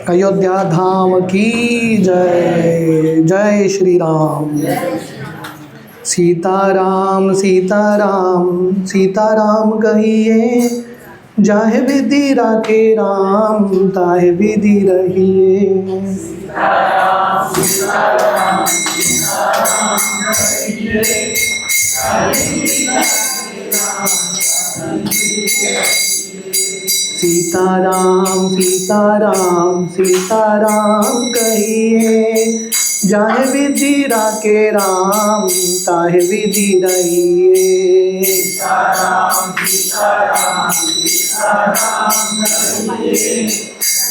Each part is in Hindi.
अयोध्या धाम की जय। जय श्री राम। सीताराम सीताराम सीताराम कहिए, जाहे विधि राखे राम ताहे विधि रहिए। सीताराम सीताराम सीताराम कहिए, जाहे विधि राखे राम सीताराम सीताराम सीताराम कहिए, जाहे विधि राखे राम ताहे विधि रहिए। सीताराम सीताराम सीताराम कहिए,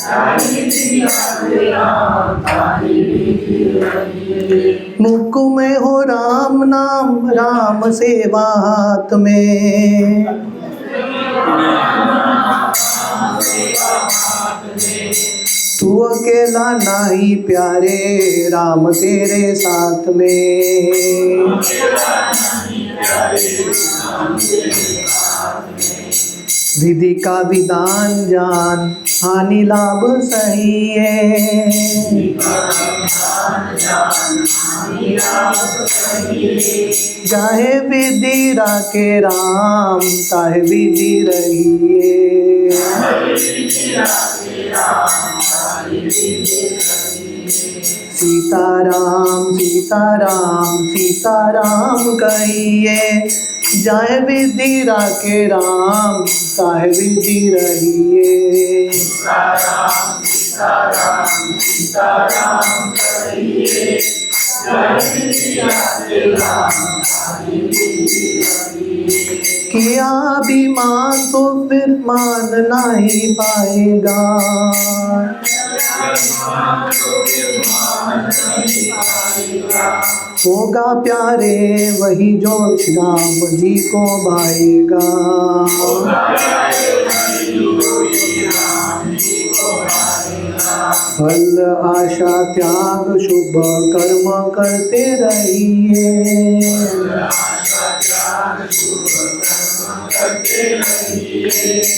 जाहे विधि राखे राम ताहे विधि रहिए। मुख में हो राम नाम, राम सेवा हाथ में। तू अकेला नाही प्यारे, राम तेरे साथ में। विधि का विधान जान, हानि लाभ सही है। जाहे विधि राखे राम ताहे विधि रहिए। सीताराम सीताराम सीताराम कहिए, जाहे विधि राखे राम ताहे विधि रहिए। सीताराम सीताराम सीताराम कहिए, जाहे विधि राखे राम ताहे विधि रहिए। किया अभिमान तो फिर मान नहीं पाएगा। होगा प्यारे वही जो राम जी को भाएगा। फल आशा त्याग शुभ कर्म करते रहिए।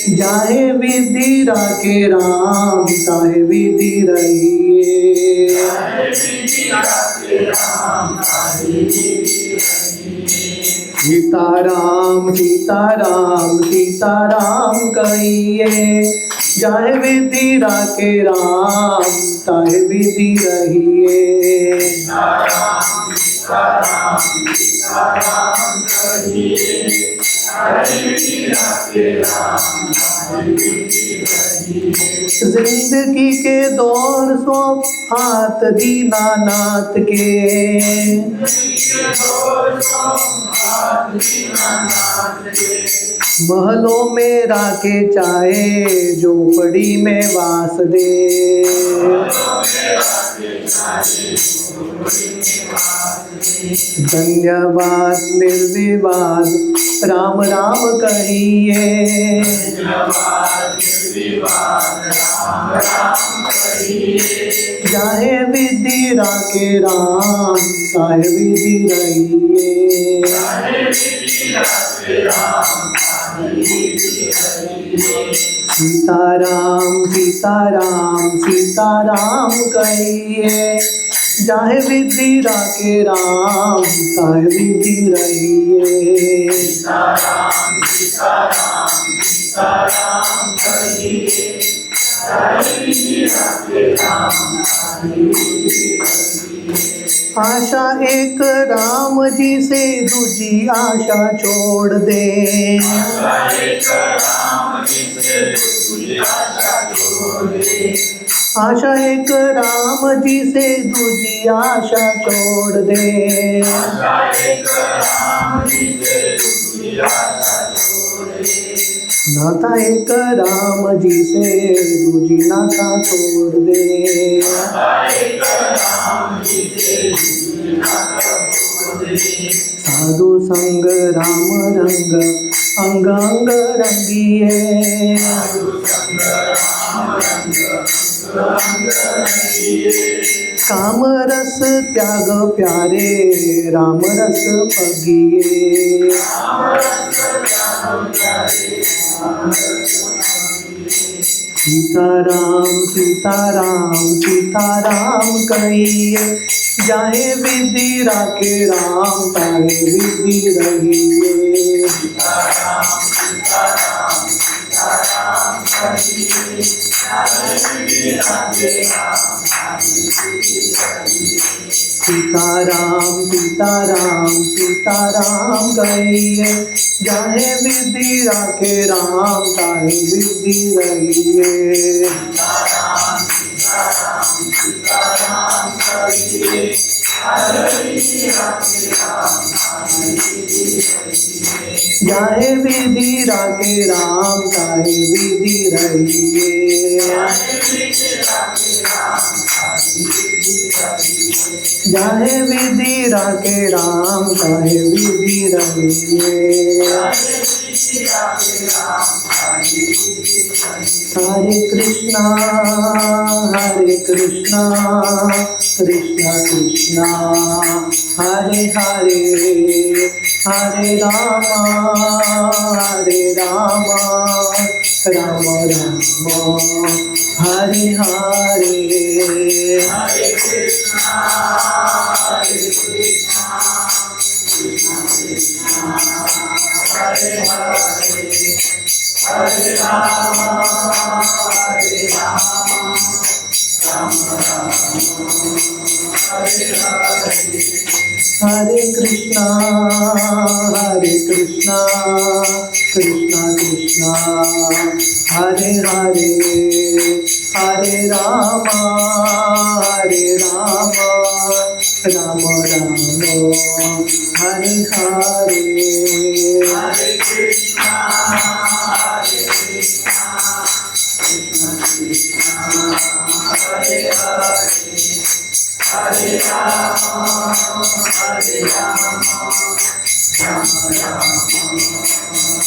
जाहे विधि राखे राम ताहे विधि रहिए। सीताराम सीताराम सीताराम कहिए, जाहे विधि राखे राम ताहे विधि रहिए। सीताराम सीताराम सीताराम कहिए, जाहे विधि राखे राम ताहे विधि रहिए। जिंदगी के दौर सो हाथ दीनानाथ के। महलों में राखे चाहे झोपड़ी में वास दे। धन्यवाद निर्विवाद राम राम कहिए। जाहे विधि राखे राम ताहे विधि रहिए। सीताराम सीताराम सीताराम कहिए, जाहे विधि राखे राम ताहे विधि रहिए। सीताराम सीताराम सीताराम कहिए, जाहे विधि राखे राम ताहे विधि रहिए। आशा एक राम जी से दूजी आशा छोड़ दे। आशा एक राम जी से दूजी आशा छोड़ दे। नाता एक राम जी से दूजी नाता छोड़ दे। साधु संग राम रंग अंग अंग रंगिए। काम रस त्याग प्यारे राम रस पगिए। सीताराम सीताराम सीताराम कहिए, जाहे विधि राखे राम ताहे विधि रहिए। सीताराम सीताराम सीताराम कहिए, जाहे विधि राखे राम ताहे विधि रहिए। सीताराम सीताराम सीताराम कहिए, जाहे विधि राखे राम ताहे विधि रहिए। सीताराम सीताराम सीताराम कहिए, जाहे विधि राखे राम ताहे विधि रहिए। जाहे विधि राखे राम ताहे विधि रहिए। जाहे विधि राखे राम ताहे विधि रहिए। जाहे विधि राखे राम ताहे विधि रहिए। जाहे विधि राखे राम ताहे विधि रहिए। हरे कृष्णा कृष्णा कृष्णा हरे हरे, हरे रामा राम राम हरे हरे। हरे कृष्णा कृष्णा कृष्णा हरे हरे, हरे राम राम राम हरे हरे। हरे कृष्णा कृष्णा कृष्णा हरे हरे, हरे रामा राम राम हरे हरे। हरे कृष्णा कृष्णा कृष्णा हरे हरे, हरे राम राम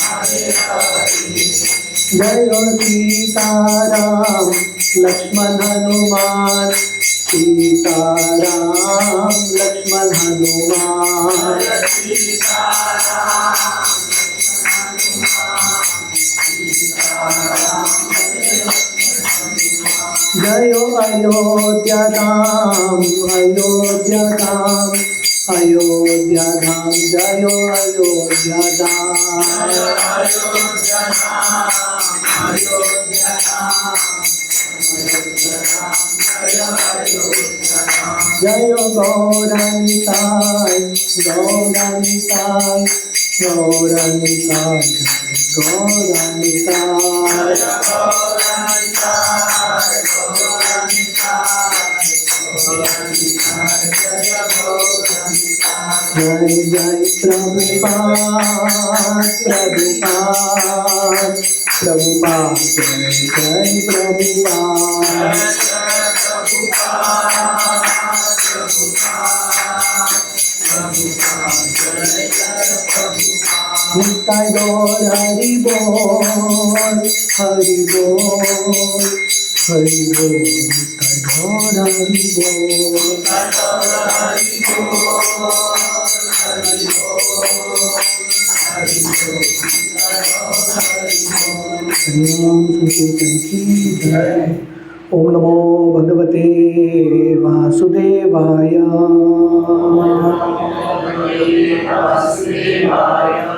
हरे हरे। जय सीताराम लक्ष्मण हनुमान, सीताराम लक्ष्मण हनुमान। जय सीताराम जय अयोध्या धाम अयोध्या धाम अयोध्या धाम, जय अयोध्या धाम। जय गौरनिताय गौरनिताय गौरनिताय गौरनिताय। जय जय प्रभुपाद प्रभुपाद प्रभुपाद, जय जय प्रभुपाद। निताय गौर हरि बोल हरि बोल हरि बोल, निताय गौर हरि बोल। हरिओम संकीर्तन की जय। ओम नमो भगवते वासुदेवाय।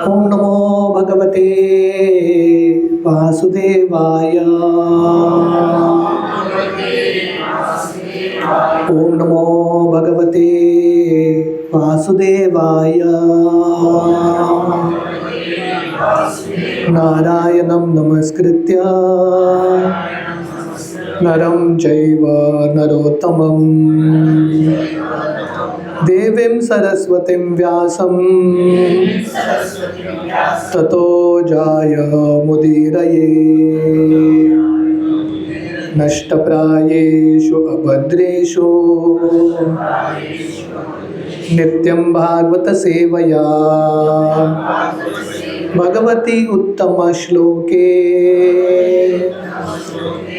ओम नमो भगवते वासुदेवाय। ओम नमो भगवते वासुदेवाय। नारायणं नमस्कृत्य नरं चैव नरोत्तमं, देवीं सरस्वतीं व्यासं ततो जायमुदीरये। नष्टप्रायेषु अभद्रेषु नित्यं भागवत सेवया, भगवती उत्तम श्लोके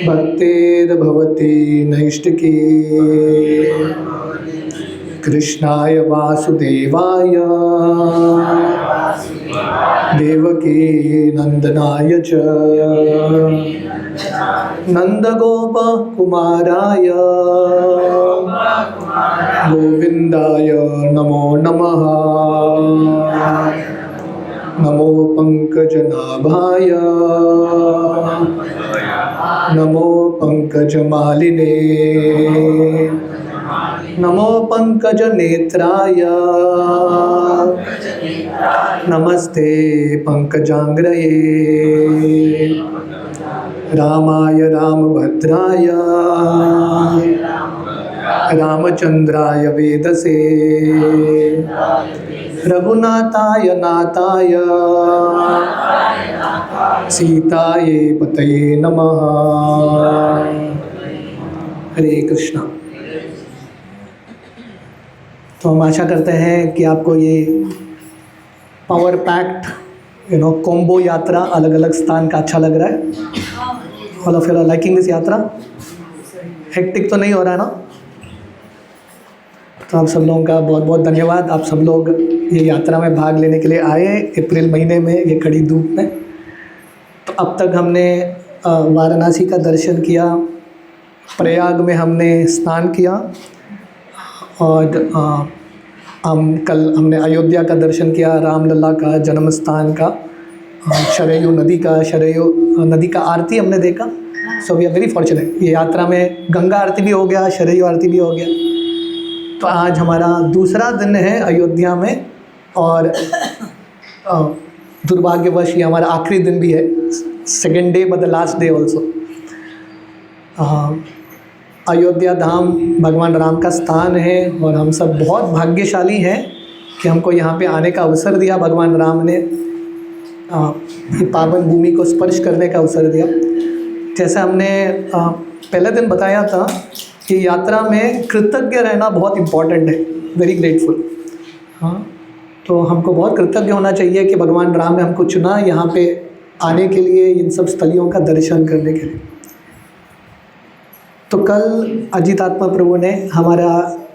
भक्तिर्भवति नैष्टिकी। कृष्णाय वासुदेवाय देवकी नंदनाय च नंदगोपकुमाराय गोविंदाय नमो नमः। नमो पंकजनाभाय नमो पंकजमालिने नमो पंकजनेत्राय नमस्ते पंकजांग्रये। रामाय रामभद्राय रामचंद्राय वेदसे रघुनाथाय नाथाय सीताये पतये नमः। हरे कृष्णा। तो हम आशा करते हैं कि आपको ये पावर पैक्ड कॉम्बो यात्रा अलग अलग स्थान का अच्छा लग रहा है। All of you are liking this yatra. Hectic तो नहीं हो रहा है ना? तो आप सब लोगों का बहुत बहुत धन्यवाद। आप सब लोग ये यात्रा में भाग लेने के लिए आए अप्रैल महीने में ये कड़ी धूप में। तो अब तक हमने वाराणसी का दर्शन किया, प्रयाग में हमने स्नान किया और हमने अयोध्या का दर्शन किया, रामलला का जन्म स्थान का, शरयू नदी का आरती हमने देखा। So we are very fortunate. ये यात्रा में गंगा आरती भी हो गया, शरयू आरती भी हो गया। तो आज हमारा दूसरा दिन है अयोध्या में और दुर्भाग्यवश ये हमारा आखिरी दिन भी है, second day but the last day also. Ayodhya Dham Bhagwan Ram का स्थान है और हम सब बहुत भाग्यशाली हैं कि हमको यहाँ पे आने का अवसर दिया। भगवान राम ने ये पावन भूमि को स्पर्श करने का अवसर दिया। जैसे हमने पहले दिन बताया था कि यात्रा में कृतज्ञ रहना बहुत इम्पॉर्टेंट है, वेरी ग्रेटफुल। हाँ, तो हमको बहुत कृतज्ञ होना चाहिए कि भगवान राम ने हमको चुना यहाँ पे आने के लिए, इन सब स्थलियों का दर्शन करने के लिए। तो कल अजित आत्मा प्रभु ने हमारा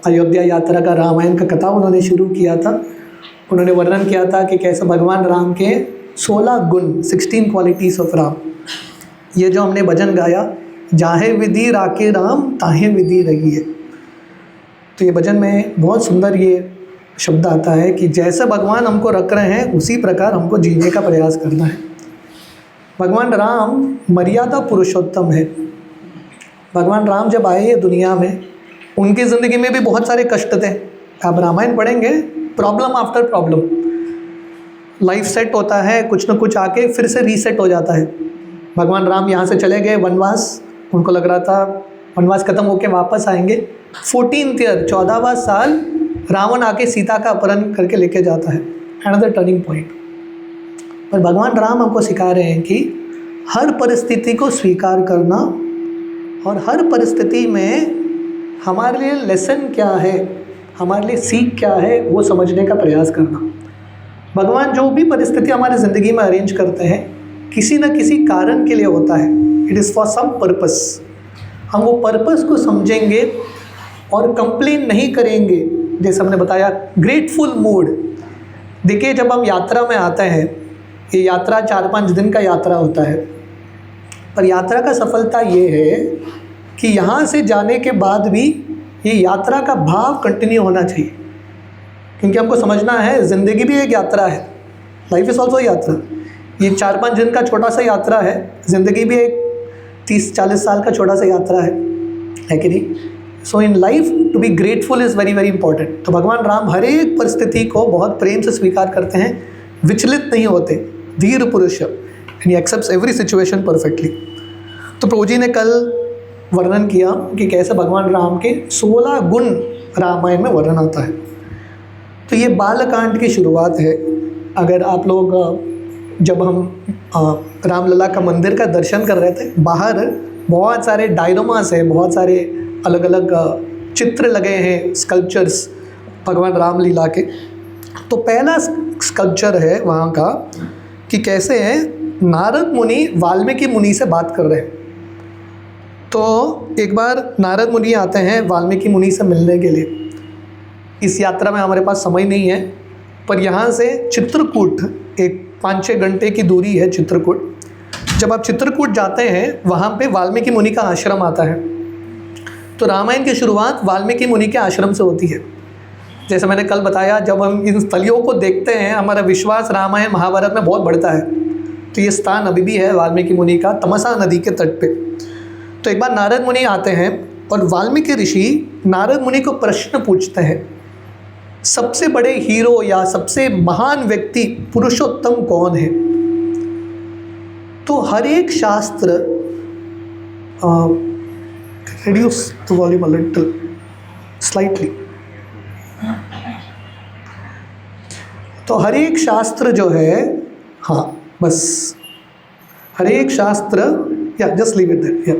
अयोध्या यात्रा का रामायण का कथा उन्होंने शुरू किया था। उन्होंने वर्णन किया था कि कैसे भगवान राम के 16 गुण, 16 क्वालिटीज़ ऑफ राम। ये जो हमने भजन गाया, जाहे विधि राके राम ताहे विधि रही है, तो ये भजन में बहुत सुंदर ये शब्द आता है कि जैसे भगवान हमको रख रहे हैं उसी प्रकार हमको जीने का प्रयास करना है। भगवान राम मर्यादा पुरुषोत्तम है। भगवान राम जब आए दुनिया में, उनकी ज़िंदगी में भी बहुत सारे कष्ट थे। आप रामायण पढ़ेंगे, problem after problem, life set होता है, कुछ न कुछ आके फिर से रीसेट हो जाता है। भगवान राम यहाँ से चले गए वनवास, उनको लग रहा था वनवास खत्म होके वापस आएंगे। 14th ईयर, 14वां साल, रावण आके सीता का अपहरण करके लेके जाता है। Another turning point. पर भगवान राम हमको सिखा रहे हैं कि हर परिस्थिति को स्वीकार करना और हर परिस्थिति में हमारे लिए लेसन क्या है, हमारे लिए सीख क्या है, वो समझने का प्रयास करना। भगवान जो भी परिस्थिति हमारी ज़िंदगी में अरेंज करते हैं, किसी न किसी कारण के लिए होता है। It is for some purpose. हम वो पर्पस को समझेंगे और कंप्लेन नहीं करेंगे। जैसे हमने बताया, ग्रेटफुल मूड। देखिए, जब हम यात्रा में आते हैं, ये यात्रा 4-5 दिन का यात्रा होता है, पर यात्रा का सफलता ये है कि यहाँ से जाने के बाद भी ये यात्रा का भाव कंटिन्यू होना चाहिए। क्योंकि हमको समझना है ज़िंदगी भी एक यात्रा है, लाइफ इज़ ऑल्सो यात्रा। ये 4-5 दिन का छोटा सा यात्रा है, ज़िंदगी भी एक 30-40 साल का छोटा सा यात्रा है कि नहीं? So in life to be grateful is very very important. तो भगवान राम हर एक परिस्थिति को बहुत प्रेम से स्वीकार करते हैं, विचलित नहीं होते, धीर पुरुष, and he accepts every situation perfectly. तो प्रभु जी ने कल वर्णन किया कि कैसे भगवान राम के 16 गुण रामायण में वर्णन आता है। तो ये बालकांड की शुरुआत है। अगर आप लोग, जब हम रामलला का मंदिर का दर्शन कर रहे थे, बाहर बहुत सारे डायरोमास है, बहुत सारे अलग अलग चित्र लगे हैं, स्कल्पचर्स भगवान रामलीला के। तो पहला स्कल्पचर है वहाँ का कि कैसे नारद मुनि वाल्मीकि मुनि से बात कर रहे हैं। तो एक बार नारद मुनि आते हैं वाल्मीकि मुनि से मिलने के लिए। इस यात्रा में हमारे पास समय नहीं है, पर यहाँ से चित्रकूट एक 5-6 घंटे की दूरी है चित्रकूट। जब आप चित्रकूट जाते हैं वहाँ पे वाल्मीकि मुनि का आश्रम आता है। तो रामायण की शुरुआत वाल्मीकि मुनि के आश्रम से होती है। जैसे मैंने कल बताया, जब हम इन स्थलियों को देखते हैं हमारा विश्वास रामायण महाभारत में बहुत बढ़ता है। तो ये स्थान अभी भी है वाल्मीकि मुनि का, तमसा नदी के तट पे। तो एक बार नारद मुनि आते हैं और वाल्मीकि ऋषि नारद मुनि को प्रश्न पूछते हैं, सबसे बड़े हीरो या सबसे महान व्यक्ति पुरुषोत्तम कौन है? तो हर एक शास्त्र, reduce the volume a little, slightly. तो हर एक शास्त्र जो है, हाँ बस, हर एक शास्त्र, या जस्ट लीव इट देयर, या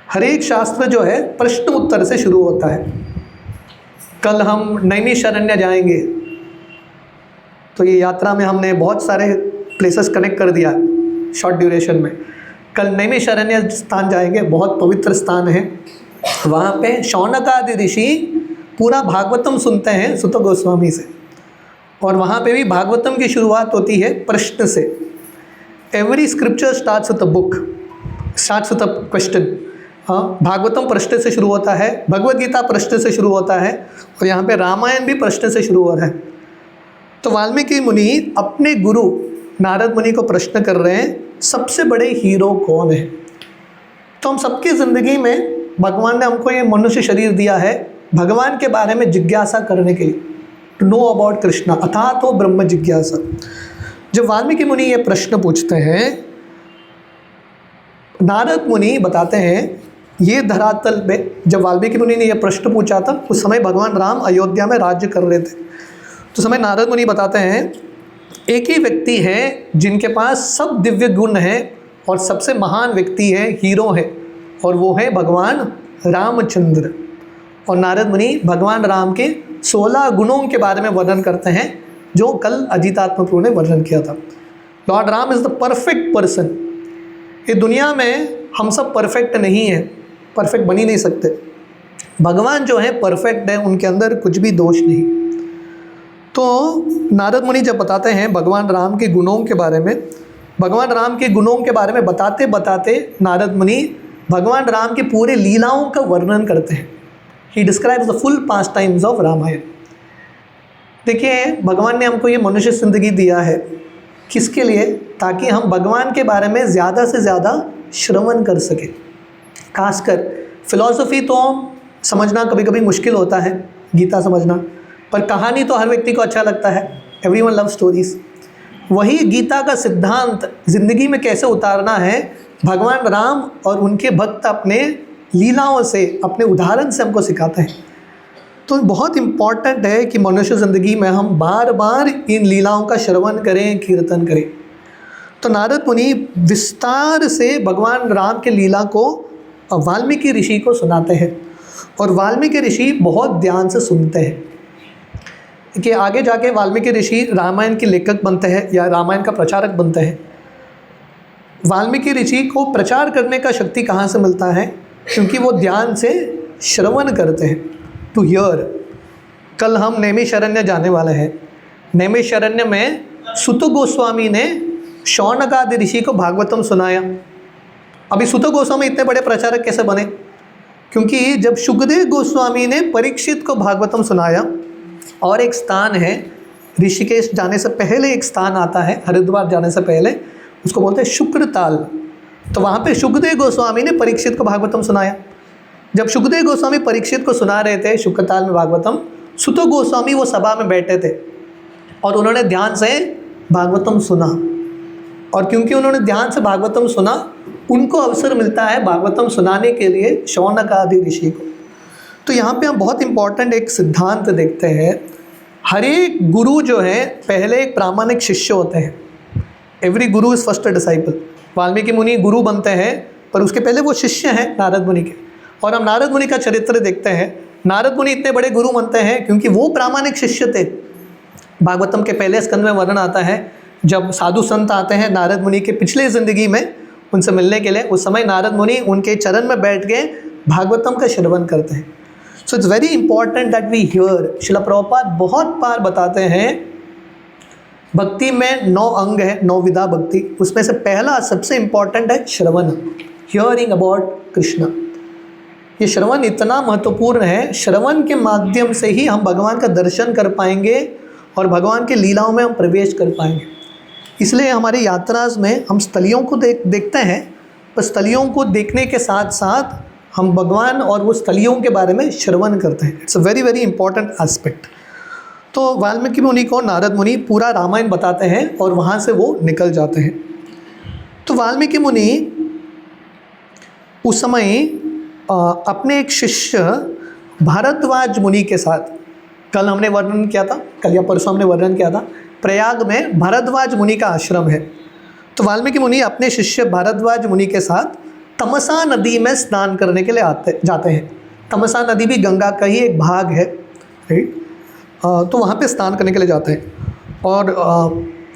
हर एक शास्त्र जो है प्रश्न उत्तर से शुरू होता है। कल हम नैमिषारण्य जाएंगे, तो ये यात्रा में हमने बहुत सारे प्लेसेस कनेक्ट कर दिया शॉर्ट ड्यूरेशन में। कल नैमिषारण्य स्थान जाएंगे, बहुत पवित्र स्थान है। वहाँ पे शौनक आदि ऋषि पूरा भागवतम सुनते हैं सुत गोस्वामी से, और वहाँ पे भी भागवतम की शुरुआत होती है प्रश्न से। Every scripture starts with a book, starts with a question. हाँ, भागवतम प्रश्न से शुरू होता है, भगवद गीता प्रश्न से शुरू होता है, और यहाँ पे रामायण भी प्रश्न से शुरू हो रहा है। तो वाल्मीकि मुनि अपने गुरु नारद मुनि को प्रश्न कर रहे हैं, सबसे बड़े हीरो कौन है? तो हम सबकी ज़िंदगी में भगवान ने हमको ये मनुष्य शरीर दिया है भगवान के बारे में जिज्ञासा करने के लिए, टू नो अबाउट कृष्णा, अथा तो ब्रह्म जिज्ञासा। जब वाल्मीकि मुनि ये प्रश्न पूछते हैं, नारद मुनि बताते हैं ये धरातल पे जब वाल्मीकि मुनि ने यह प्रश्न पूछा था, उस समय भगवान राम अयोध्या में राज्य कर रहे थे। तो समय नारद मुनि बताते हैं एक ही व्यक्ति है जिनके पास सब दिव्य गुण हैं और सबसे महान व्यक्ति है, हीरो है, और वो है भगवान रामचंद्र। और नारद मुनि भगवान राम के 16 गुणों के बारे में वर्णन करते हैं, जो कल अजितात्म प्रभु ने वर्णन किया था। Lord Ram is the perfect person. ये दुनिया में हम सब परफेक्ट नहीं हैं, परफेक्ट बन ही नहीं सकते। भगवान जो है परफेक्ट है, उनके अंदर कुछ भी दोष नहीं। तो नारद मुनि जब बताते हैं भगवान राम के गुणों के बारे में, भगवान राम के गुणों के बारे में बताते बताते नारद मुनि भगवान राम के पूरे लीलाओं का वर्णन करते हैं। He describes the full past times of Ramayana. देखिए, भगवान ने हमको ये मनुष्य जिंदगी दिया है किसके लिए? ताकि हम भगवान के बारे में ज़्यादा से ज़्यादा श्रवण कर सकें। खासकर फिलॉसफी तो समझना कभी कभी मुश्किल होता है, गीता समझना, पर कहानी तो हर व्यक्ति को अच्छा लगता है। Everyone love stories. वही गीता का सिद्धांत ज़िंदगी में कैसे उतारना है, भगवान राम और उनके भक्त अपने लीलाओं से, अपने उदाहरण से हमको सिखाते हैं। तो बहुत इम्पॉर्टेंट है कि मनुष्य ज़िंदगी में हम बार बार इन लीलाओं का श्रवण करें, कीर्तन करें। तो नारद मुनि विस्तार से भगवान राम के लीला को वाल्मीकि ऋषि को सुनाते हैं, और वाल्मीकि ऋषि बहुत ध्यान से सुनते हैं कि आगे जाके वाल्मीकि ऋषि रामायण के लेखक बनते हैं या रामायण का प्रचारक बनते हैं। वाल्मीकि ऋषि को प्रचार करने का शक्ति कहाँ से मिलता है? क्योंकि वो ध्यान से श्रवण करते हैं, टू हियर। कल हम नैमिषारण्य जाने वाले हैं। नैमिषारण्य में सुत गोस्वामी ने शौनक आदि ऋषि को भागवतम सुनाया। अभी सुत गोस्वामी इतने बड़े प्रचारक कैसे बने? क्योंकि जब शुकदेव गोस्वामी ने परीक्षित को भागवतम सुनाया, और एक स्थान है ऋषिकेश जाने से पहले, एक स्थान आता है हरिद्वार जाने से पहले, उसको बोलते हैं शुक्रताल। तो वहाँ पे शुकदेव गोस्वामी ने परीक्षित को भागवतम सुनाया। जब शुकदेव गोस्वामी परीक्षित को सुना रहे थे शुक्रताल में भागवतम, सुत गोस्वामी वो सभा में बैठे थे और उन्होंने ध्यान से भागवतम सुना। और क्योंकि उन्होंने ध्यान से भागवतम सुना, उनको अवसर मिलता है भागवतम सुनाने के लिए शौनक आदि ऋषि को। तो यहाँ पे हम बहुत इम्पॉर्टेंट एक सिद्धांत देखते हैं। हर एक गुरु जो है पहले एक प्रामाणिक शिष्य होते हैं। Every Guru is first disciple. Valmiki मुनि गुरु बनते हैं, पर उसके पहले वो शिष्य हैं नारद मुनि के। और हम नारद मुनि का चरित्र देखते हैं। नारद मुनि इतने बड़े गुरु बनते हैं क्योंकि वो प्रामाणिक शिष्य थे। भागवतम के पहले स्कंद में वर्णन आता है, जब साधु संत आते हैं नारद मुनि के पिछले ज़िंदगी में उनसे मिलने के लिए, उस समय नारद मुनि उनके चरण में बैठ के भागवतम का श्रवण करते हैं। So it's very important that we hear. Srila Prabhupada बहुत बार बताते हैं भक्ति में 9 अंग है, 9 विधा भक्ति, उसमें से पहला सबसे इंपॉर्टेंट है श्रवण, हियरिंग अबाउट कृष्ण। ये श्रवण इतना महत्वपूर्ण है, श्रवण के माध्यम से ही हम भगवान का दर्शन कर पाएंगे और भगवान के लीलाओं में हम प्रवेश कर पाएंगे। इसलिए हमारी यात्राज में हम स्थलियों को देखते हैं, पर स्थलियों को देखने के साथ साथ हम भगवान और वो स्थलियों के बारे में श्रवण करते हैं। It's a very very important aspect. तो वाल्मीकि मुनि को नारद मुनि पूरा रामायण बताते हैं और वहाँ से वो निकल जाते हैं। तो वाल्मीकि मुनि उस समय अपने एक शिष्य भारद्वाज मुनि के साथ, कल हमने वर्णन किया था, कल या परसों हमने वर्णन किया था, प्रयाग में भारद्वाज मुनि का आश्रम है। तो वाल्मीकि मुनि अपने शिष्य भारद्वाज मुनि के साथ तमसा नदी में स्नान करने के लिए जाते हैं। तमसा नदी भी गंगा का ही एक भाग है, राइट। तो वहाँ पे स्नान करने के लिए जाते हैं और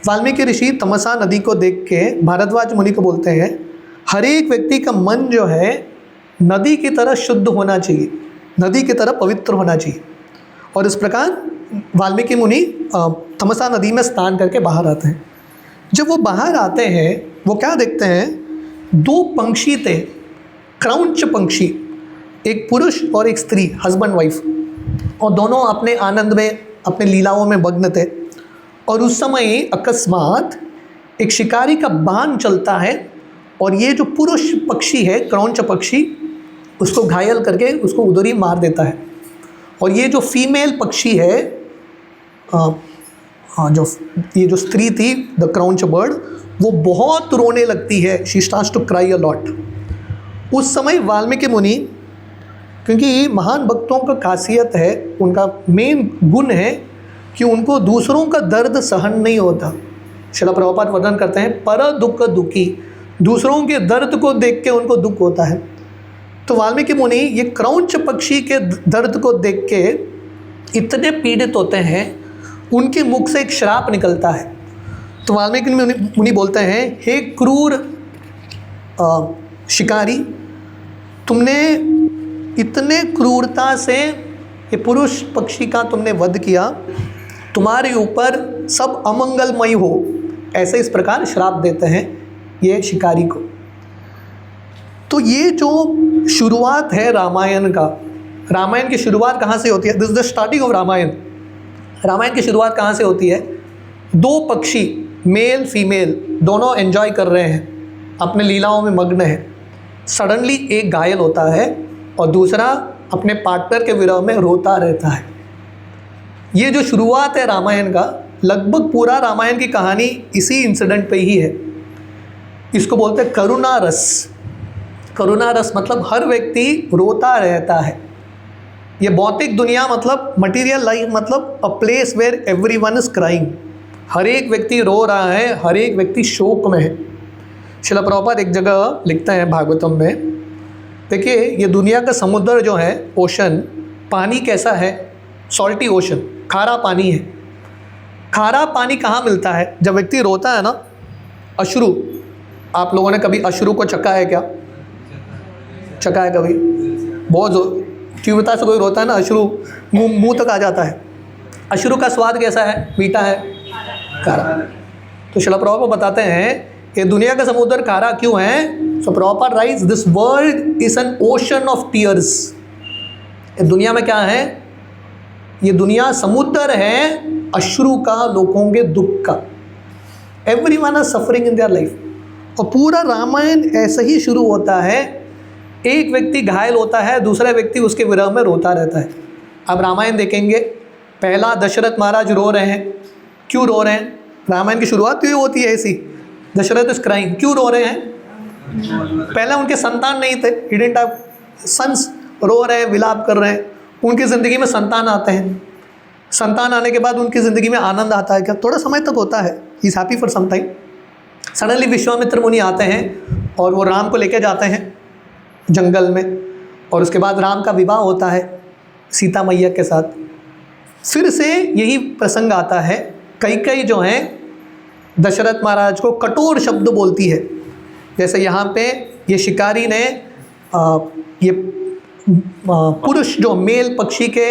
वाल्मीकि ऋषि तमसा नदी को देख के भारद्वाज मुनि को बोलते हैं, हर एक व्यक्ति का मन जो है नदी की तरह शुद्ध होना चाहिए, नदी की तरह पवित्र होना चाहिए। और इस प्रकार वाल्मीकि मुनि तमसा नदी में स्नान करके बाहर आते हैं। जब वो बाहर आते हैं वो क्या देखते हैं, 2 पंक्षी थे, क्रौंच पक्षी, एक पुरुष और एक स्त्री, हस्बैंड वाइफ, और दोनों अपने आनंद में, अपने लीलाओं में मग्न थे। और उस समय अकस्मात एक शिकारी का बाण चलता है और ये जो पुरुष पक्षी है, क्रौंच पक्षी, उसको घायल करके उसको उधर ही मार देता है। और ये जो फीमेल पक्षी है, ये जो स्त्री थी, द क्राउंच बर्ड, वो बहुत रोने लगती है। She starts to cry a lot. उस समय वाल्मीकि मुनि, क्योंकि महान भक्तों का खासियत है, उनका मेन गुण है कि उनको दूसरों का दर्द सहन नहीं होता। श्रील प्रभुपाद वर्णन करते हैं, पर दुख दुखी, दूसरों के दर्द को देख के उनको दुख होता है। तो वाल्मीकि मुनि ये क्रौंच पक्षी के दर्द को देख के इतने पीड़ित होते हैं, उनके मुख से एक श्राप निकलता है। तो वाल्मीकि मुनि बोलते हैं, हे क्रूर शिकारी, तुमने इतने क्रूरता से ये पुरुष पक्षी का तुमने वध किया, तुम्हारे ऊपर सब अमंगलमय हो, ऐसे इस प्रकार श्राप देते हैं ये शिकारी को। तो ये जो शुरुआत है रामायण का, रामायण की शुरुआत कहाँ से होती है? This is the starting of Ramayana. Ramayana की शुरुआत कहाँ से होती है? 2 पक्षी, मेल फीमेल, दोनों एंजॉय कर रहे हैं, अपने लीलाओं में मग्न हैं। सडनली एक घायल होता है और दूसरा अपने पार्टनर के विरह में रोता रहता है। ये जो शुरुआत है रामायण का, लगभग पूरा रामायण की कहानी इसी इंसिडेंट पे ही है। इसको बोलते हैं करुणा रस। करुणा रस मतलब हर व्यक्ति रोता रहता है। ये भौतिक दुनिया मतलब मटेरियल लाइफ मतलब a place where everyone is crying. हर एक व्यक्ति रो रहा है, हर एक व्यक्ति शोक में है। श्रील प्रभुपाद एक जगह लिखते हैं भागवतम में, देखिए ये दुनिया का समुद्र जो है, ओशन, पानी कैसा है? सॉल्टी ओशन, खारा पानी है। खारा पानी कहाँ मिलता है? जब व्यक्ति रोता है ना, अश्रु। आप लोगों ने कभी अश्रु को चखा है क्या? चखा है कभी? बहुत तीव्रता से कोई रोता है ना, अश्रु मुंह तक आ जाता है। अश्रु का स्वाद कैसा है? मीठा है, खारा। तो श्रील प्रभुपाद बताते हैं ये दुनिया का समुद्र खारा क्यों है? So Prabhupada writes, this world is an ocean of tears. ये दुनिया में क्या है? ये दुनिया समुद्र है अश्रु का, लोगों के दुख का। Everyone are suffering in their life. और पूरा रामायण ऐसे ही शुरू होता है, एक व्यक्ति घायल होता है, दूसरा व्यक्ति उसके विरह में रोता रहता है। अब रामायण देखेंगे, पहला दशरथ महाराज रो रहे हैं। क्यों रो रहे हैं? रामायण की शुरुआत तो ये होती है ऐसी, दशरथ इज क्राइंग। क्यों रो रहे हैं? पहले उनके संतान नहीं थे, ही डिडंट हैव सन्स। रो रहे हैं, विलाप कर रहे हैं। उनकी ज़िंदगी में संतान आते हैं, संतान आने के बाद उनकी ज़िंदगी में आनंद आता है क्या? थोड़ा समय तक होता है, he is happy for some time. Suddenly Vishwamitra मुनि आते हैं और वो राम को लेके जाते हैं जंगल में, और उसके बाद राम का विवाह होता है सीता मैया के साथ। फिर से यही प्रसंग आता है, कैकेयी जो है दशरथ महाराज को कठोर शब्द बोलती है। जैसे यहाँ पे ये शिकारी ने ये पुरुष जो मेल पक्षी के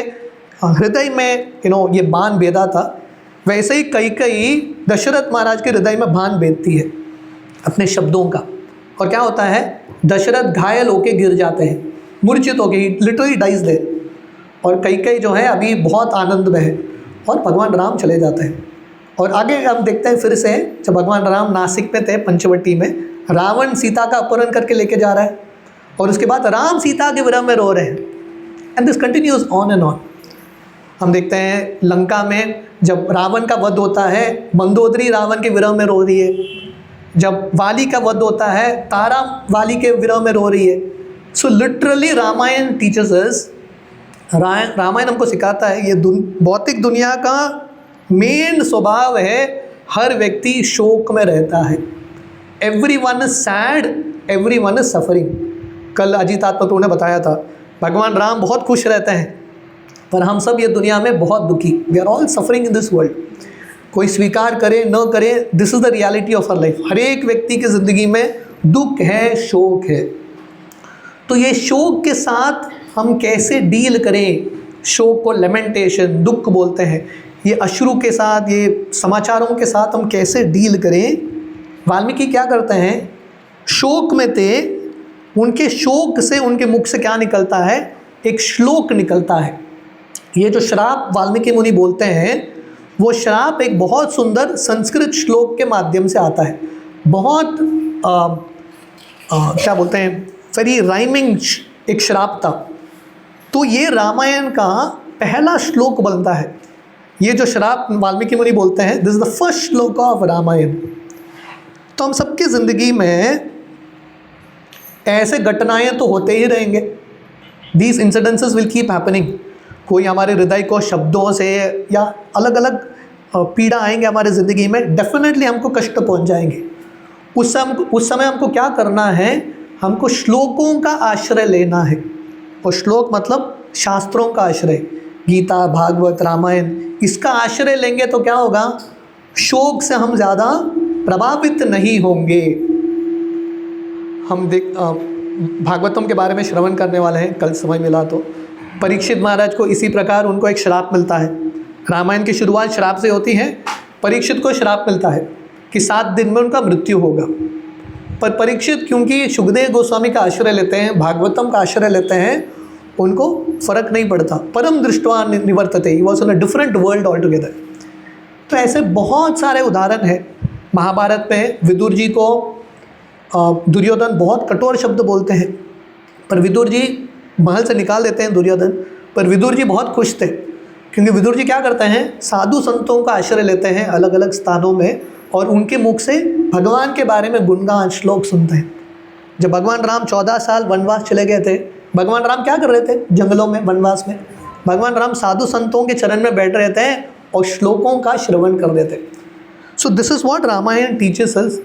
हृदय में ये बाण बेधा था, वैसे ही कैकेयी दशरथ महाराज के हृदय में बाण बेधती है अपने शब्दों का। और क्या होता है, दशरथ घायल होके गिर जाते हैं, मूर्छित होके, लिटरली डाइज दे। और कैकेयी जो है अभी बहुत आनंद में है और भगवान राम चले जाते हैं। और आगे हम देखते हैं फिर से, जब भगवान राम नासिक में थे पंचवटी में, रावण सीता का अपहरण करके लेके जा रहा है और उसके बाद राम सीता के विरह में रो रहे हैं। And this continues on and on. हम देखते हैं लंका में जब रावण का वध होता है, मंदोदरी रावण के विरह में रो रही है। जब वाली का वध होता है, तारा वाली के विरह में रो रही है। सो लिटरली रामायण टीचर्स अस, रामायण हमको सिखाता है ये भौतिक दुनिया का मेन स्वभाव है, हर व्यक्ति शोक में रहता है। Everyone is sad, everyone is suffering. कल अजीत आत्मा ने बताया था भगवान राम बहुत खुश रहते हैं, पर हम सब ये दुनिया में बहुत दुखी। We are all suffering in this world. कोई स्वीकार करे न करे, this is the reality of our life. हर एक व्यक्ति की ज़िंदगी में दुख है, शोक है। तो ये शोक के साथ हम कैसे डील करें, शोक को लेमेंटेशन, दुख बोलते हैं, ये अश्रु के साथ, ये समाचारों के साथ हम कैसे डील करें। वाल्मीकि क्या करते हैं, शोक में थे, उनके शोक से, उनके मुख से क्या निकलता है, एक श्लोक निकलता है। ये जो श्राप वाल्मीकि मुनि बोलते हैं, वो श्राप एक बहुत सुंदर संस्कृत श्लोक के माध्यम से आता है। बहुत क्या बोलते हैं, वेरी राइमिंग एक श्राप था। तो ये रामायण का पहला श्लोक बनता है। ये जो श्राप वाल्मीकि मुनि बोलते हैं, दिस इज द फर्स्ट श्लोक ऑफ रामायण। तो हम सबकी ज़िंदगी में ऐसे घटनाएं तो होते ही रहेंगे। These incidences will keep happening. कोई हमारे हृदय को शब्दों से या अलग अलग पीड़ा आएंगे हमारे ज़िंदगी में, डेफिनेटली हमको कष्ट पहुंच जाएंगे। उस समय हमको क्या करना है, हमको श्लोकों का आश्रय लेना है। और श्लोक मतलब शास्त्रों का आश्रय, गीता, भागवत, रामायण, इसका आश्रय लेंगे तो क्या होगा, शोक से हम ज़्यादा प्रभावित नहीं होंगे। हम भागवतम के बारे में श्रवण करने वाले हैं, कल समय मिला तो। परीक्षित महाराज को इसी प्रकार उनको एक श्राप मिलता है। रामायण की शुरुआत श्राप से होती है। परीक्षित को श्राप मिलता है कि 7 दिन में उनका मृत्यु होगा। पर परीक्षित क्योंकि सुखदेव गोस्वामी का आश्रय लेते हैं, भागवतम का आश्रय लेते हैं, उनको फर्क नहीं पड़ता। परम दृष्टवा निवर्तते, he was on a different world all together. तो ऐसे बहुत सारे उदाहरण हैं। महाभारत में विदुर जी को दुर्योधन बहुत कठोर शब्द बोलते हैं, पर विदुर जी महल से निकाल देते हैं दुर्योधन। पर विदुर जी बहुत खुश थे, क्योंकि विदुर जी क्या करते हैं, साधु संतों का आश्रय लेते हैं अलग अलग स्थानों में, और उनके मुख से भगवान के बारे में गुणगान श्लोक सुनते हैं। जब भगवान राम 14 साल वनवास चले गए थे, भगवान राम क्या कर रहे थे जंगलों में, वनवास में? भगवान राम साधु संतों के चरण में बैठ रहे थे और श्लोकों का श्रवण कर रहे थे। So this is what Ramayana teaches us.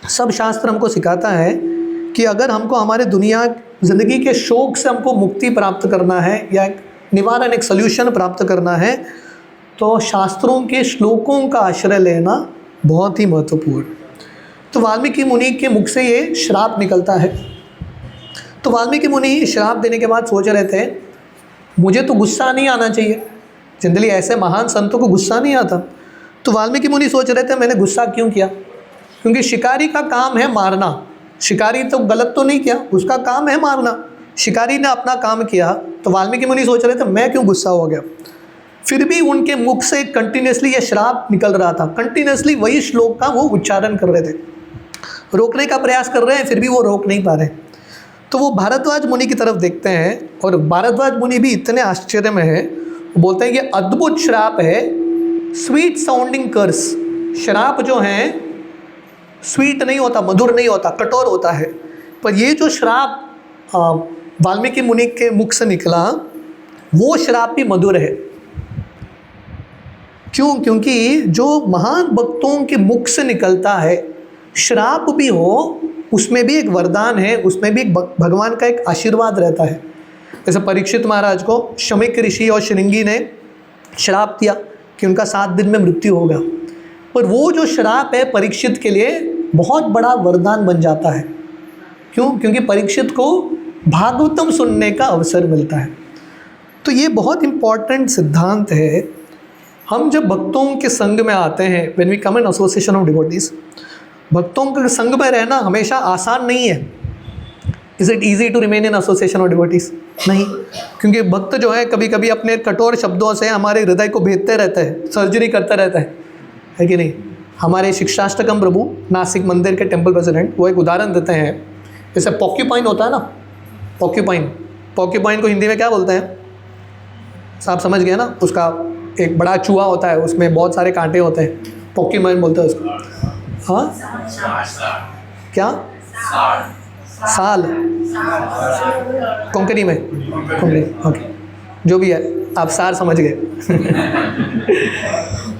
सब शास्त्र हमको सिखाता है कि अगर हमको हमारे दुनिया ज़िंदगी के शोक से हमको मुक्ति प्राप्त करना है या एक निवारण, एक सल्यूशन प्राप्त करना है, तो शास्त्रों के श्लोकों का आश्रय लेना बहुत ही महत्वपूर्ण। तो वाल्मीकि मुनि के मुख से ये श्राप निकलता है। तो वाल्मीकि मुनि श्राप देने के बाद सोच रहे थे, मुझे तो गुस्सा नहीं आना चाहिए। जनरली ऐसे महान संतों को गुस्सा नहीं आता। तो वाल्मीकि मुनि सोच रहे थे, मैंने गुस्सा क्यों किया, क्योंकि शिकारी का काम है मारना। शिकारी तो गलत तो नहीं किया, उसका काम है मारना। शिकारी ने अपना काम किया। तो वाल्मीकि मुनि सोच रहे थे, मैं क्यों गुस्सा हो गया। फिर भी उनके मुख से कंटिन्यूसली ये श्राप निकल रहा था। कंटिन्यूसली वही श्लोक का वो उच्चारण कर रहे थे, रोकने का प्रयास कर रहे हैं, फिर भी वो रोक नहीं पा रहे। तो वो भारद्वाज मुनि की तरफ देखते हैं, और भारद्वाज मुनि भी इतने आश्चर्य में है, वो बोलते हैं कि अद्भुत श्राप है, स्वीट साउंडिंग कर्स। श्राप जो है स्वीट नहीं होता, मधुर नहीं होता, कठोर होता है। पर ये जो श्राप वाल्मीकि मुनि के मुख से निकला, वो श्राप भी मधुर है। क्यों? क्योंकि जो महान भक्तों के मुख से निकलता है, श्राप भी हो, उसमें भी एक वरदान है, उसमें भी एक भगवान का एक आशीर्वाद रहता है। जैसे परीक्षित महाराज को शमिक ऋषि और श्रृंगी ने श्राप दिया कि उनका 7 दिन में मृत्यु होगा। पर वो जो श्राप है परीक्षित के लिए बहुत बड़ा वरदान बन जाता है। क्यों? क्योंकि परीक्षित को भागवतम सुनने का अवसर मिलता है। तो ये बहुत इम्पॉर्टेंट सिद्धांत है। हम जब भक्तों के संग में आते हैं, when we come in association of devotees, भक्तों के संग में रहना हमेशा आसान नहीं है। Is it easy to remain in association of devotees? नहीं, क्योंकि भक्त जो है कभी कभी अपने कठोर शब्दों से हमारे हृदय को भेदते रहते हैं, सर्जरी करता रहता है कि नहीं। हमारे शिक्षाष्टकम प्रभु, नासिक मंदिर के टेम्पल प्रेसिडेंट, वो एक उदाहरण देते हैं। जैसे पॉक्यूपाइन होता है ना, पॉक्यूपाइन को हिंदी में क्या बोलते हैं? आप समझ गए ना, उसका एक बड़ा चूहा होता है, उसमें बहुत सारे कांटे होते हैं, पॉक्यूपाइन बोलते हैं उसको। हाँ, क्या? साल कोंकणी में, कोंकणी, ओके, जो भी है, आप सार समझ गए।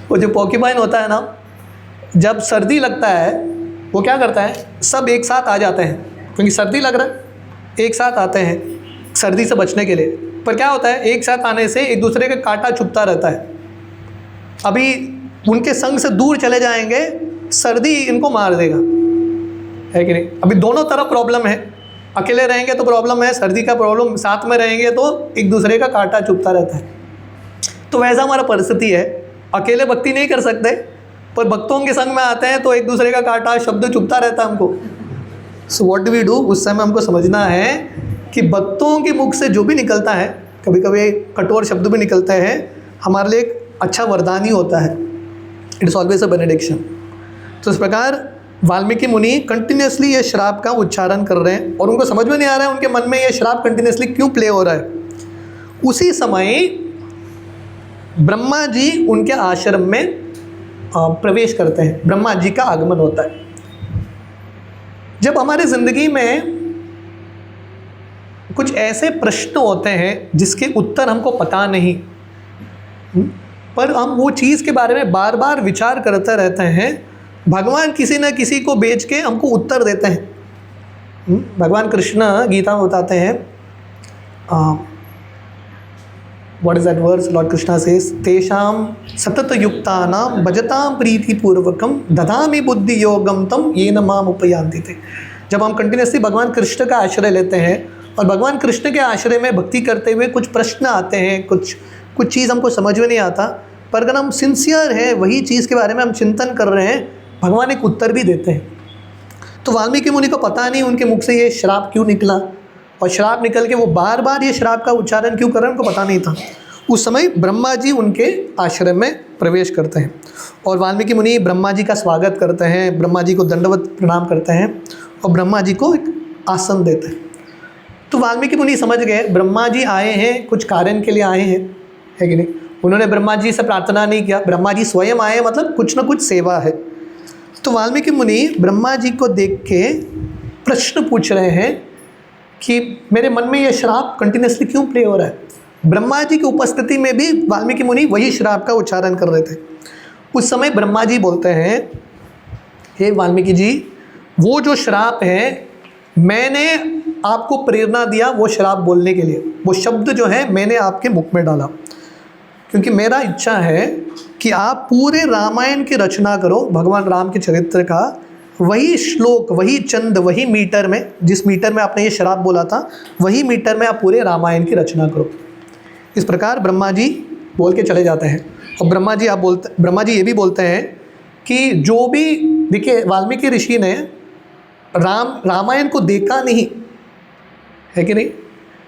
वो जो पॉक्यूपाइन होता है ना, जब सर्दी लगता है वो क्या करता है, सब एक साथ आ जाते हैं, क्योंकि सर्दी लग रहा है, एक साथ आते हैं सर्दी से बचने के लिए। पर क्या होता है, एक साथ आने से एक दूसरे का कांटा चुभता रहता है। अभी उनके संग से दूर चले जाएंगे, सर्दी इनको मार देगा, है कि नहीं। अभी दोनों तरफ प्रॉब्लम है, अकेले रहेंगे तो प्रॉब्लम है, सर्दी का प्रॉब्लम, साथ में रहेंगे तो एक दूसरे का कांटा चुभता रहता है। तो वैसा हमारा परिस्थिति है, अकेले भक्ति नहीं कर सकते, पर भक्तों के संग में आते हैं तो एक दूसरे का कांटा शब्द चुभता रहता है हमको। So what do we do? उस समय हमको समझना है कि भक्तों के मुख से जो भी निकलता है, कभी कभी कठोर शब्द भी निकलते हैं, हमारे लिए एक अच्छा वरदान ही होता है। It is always a benediction. तो इस प्रकार वाल्मीकि मुनि कंटिन्यूसली ये श्राप का उच्चारण कर रहे हैं और उनको समझ में नहीं आ रहा है उनके मन में ये श्राप कंटिन्यूसली क्यों प्ले हो रहा है। उसी समय ब्रह्मा जी उनके आश्रम में प्रवेश करते हैं, ब्रह्मा जी का आगमन होता है। जब हमारे ज़िंदगी में कुछ ऐसे प्रश्न होते हैं जिसके उत्तर हमको पता नहीं, पर हम वो चीज़ के बारे में बार बार विचार करते रहते हैं, भगवान किसी न किसी को भेज के हमको उत्तर देते हैं। भगवान कृष्ण गीता में बताते हैं, what is that verse? Lord Krishna says, तेषाम सतत युक्तानाम भजताम प्रीतिपूर्वकम ददामि बुद्धि योगम तम येन माम उपयान्ति ते। जब हम कंटिन्यूसली भगवान कृष्ण का आश्रय लेते हैं और भगवान कृष्ण के आश्रय में भक्ति करते हुए कुछ प्रश्न आते हैं, कुछ चीज़ हमको समझ में नहीं आता, पर अगर हम सिंसियर हैं, वही चीज़ के बारे में हम चिंतन कर रहे हैं, भगवान एक उत्तर भी देते हैं। तो वाल्मीकि मुनि को पता नहीं उनके मुख से ये श्राप क्यों निकला, और श्राप निकल के वो बार बार ये श्राप का उच्चारण क्यों कर रहे हैं, उनको पता नहीं था। उस समय ब्रह्मा जी उनके आश्रम में प्रवेश करते हैं और वाल्मीकि मुनि ब्रह्मा जी का स्वागत करते हैं, ब्रह्मा जी को दंडवत प्रणाम करते हैं और ब्रह्मा जी को एक आसन देते हैं। तो वाल्मीकि मुनि समझ गए ब्रह्मा जी आए हैं, कुछ कारण के लिए आए हैं, है कि नहीं। उन्होंने ब्रह्मा जी से प्रार्थना नहीं किया, ब्रह्मा जी स्वयं आए, मतलब कुछ ना कुछ सेवा है। तो वाल्मीकि मुनि ब्रह्मा जी को देख के प्रश्न पूछ रहे हैं कि मेरे मन में ये श्राप कंटिन्यूसली क्यों प्ले हो रहा है। ब्रह्मा जी की उपस्थिति में भी वाल्मीकि मुनि वही श्राप का उच्चारण कर रहे थे। उस समय ब्रह्मा जी बोलते हैं, हे वाल्मीकि जी, वो जो श्राप है, मैंने आपको प्रेरणा दिया वो श्राप बोलने के लिए, वो शब्द जो है मैंने आपके मुख में डाला, क्योंकि मेरा इच्छा है कि आप पूरे रामायण की रचना करो, भगवान राम के चरित्र का वही श्लोक, वही चंद, वही मीटर में, जिस मीटर में आपने ये श्राप बोला था, वही मीटर में आप पूरे रामायण की रचना करो। इस प्रकार ब्रह्मा जी बोल के चले जाते हैं। और ब्रह्मा जी ये भी बोलते हैं कि जो भी, देखिए वाल्मीकि ऋषि ने रामायण को देखा नहीं, है कि नहीं।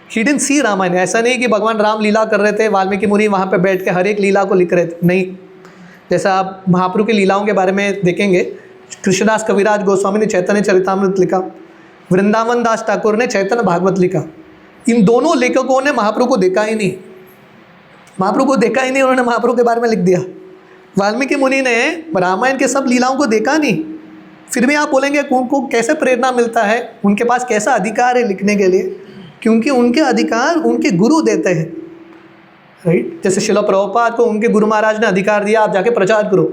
He didn't see Ramayana. ऐसा नहीं कि भगवान राम लीला कर रहे थे, वाल्मीकि मुनि वहाँ पे बैठ के हर एक लीला को लिख रहे थे, नहीं। जैसा आप महाप्रभु की लीलाओं के बारे में देखेंगे, कृष्णदास कविराज गोस्वामी ने चैतन्य चरितामृत लिखा, वृंदावन दास ठाकुर ने चैतन्य भागवत लिखा। इन दोनों लेखकों ने महाप्रभु को देखा ही नहीं, उन्होंने महाप्रभु के बारे में लिख दिया। वाल्मीकि मुनि ने रामायण के सब लीलाओं को देखा नहीं, फिर भी आप बोलेंगे उनको कैसे प्रेरणा मिलता है, उनके पास कैसा अधिकार है लिखने के लिए, क्योंकि उनके अधिकार उनके गुरु देते हैं, राइट। जैसे शिला प्रभुपाद को उनके गुरु महाराज ने अधिकार दिया, आप जाके प्रचार करो।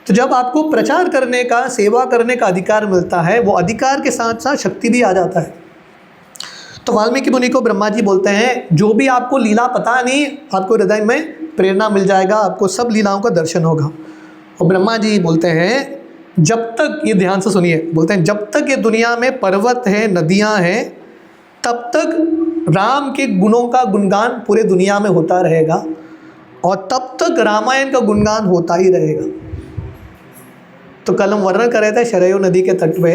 तो जब आपको प्रचार करने का, सेवा करने का अधिकार मिलता है, वो अधिकार के साथ साथ शक्ति भी आ जाता है। तो वाल्मीकि मुनि को ब्रह्मा जी बोलते हैं, जो भी आपको लीला पता नहीं, आपको हृदय में प्रेरणा मिल जाएगा, आपको सब लीलाओं का दर्शन होगा। और ब्रह्मा जी बोलते हैं, जब तक, ये ध्यान से सुनिए, बोलते हैं जब तक ये दुनिया में पर्वत है, नदियाँ हैं, तब तक राम के गुणों का गुणगान पूरे दुनिया में होता रहेगा और तब तक रामायण का गुणगान होता ही रहेगा। तो कल हम वर्णन कर रहे थे शरयू नदी के तट पे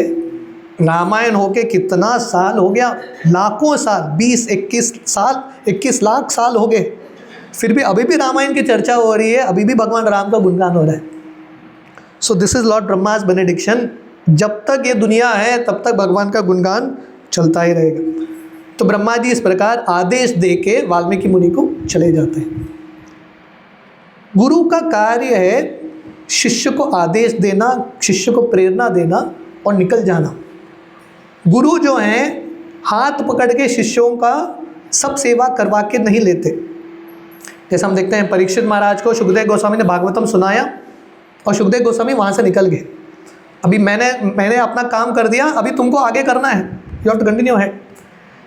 रामायण होके कितना साल हो गया, लाखों साल, 20-21 साल, 21 लाख साल हो गए, फिर भी अभी भी रामायण की चर्चा हो रही है, अभी भी भगवान राम का गुणगान हो रहा है। So this is lord Brahma's benediction. जब तक ये दुनिया है तब तक भगवान का गुणगान चलता ही रहेगा। तो ब्रह्मा जी इस प्रकार आदेश दे के वाल्मीकि मुनि को चले जाते हैं। गुरु का कार्य है शिष्य को आदेश देना, शिष्य को प्रेरणा देना और निकल जाना। गुरु जो हैं हाथ पकड़ के शिष्यों का सब सेवा करवा के नहीं लेते। जैसे हम देखते हैं परीक्षित महाराज को सुखदेव गोस्वामी ने भागवतम सुनाया और सुखदेव गोस्वामी वहाँ से निकल गए। अभी मैंने अपना काम कर दिया, अभी तुमको आगे करना है, यू हैव टू कंटिन्यू है।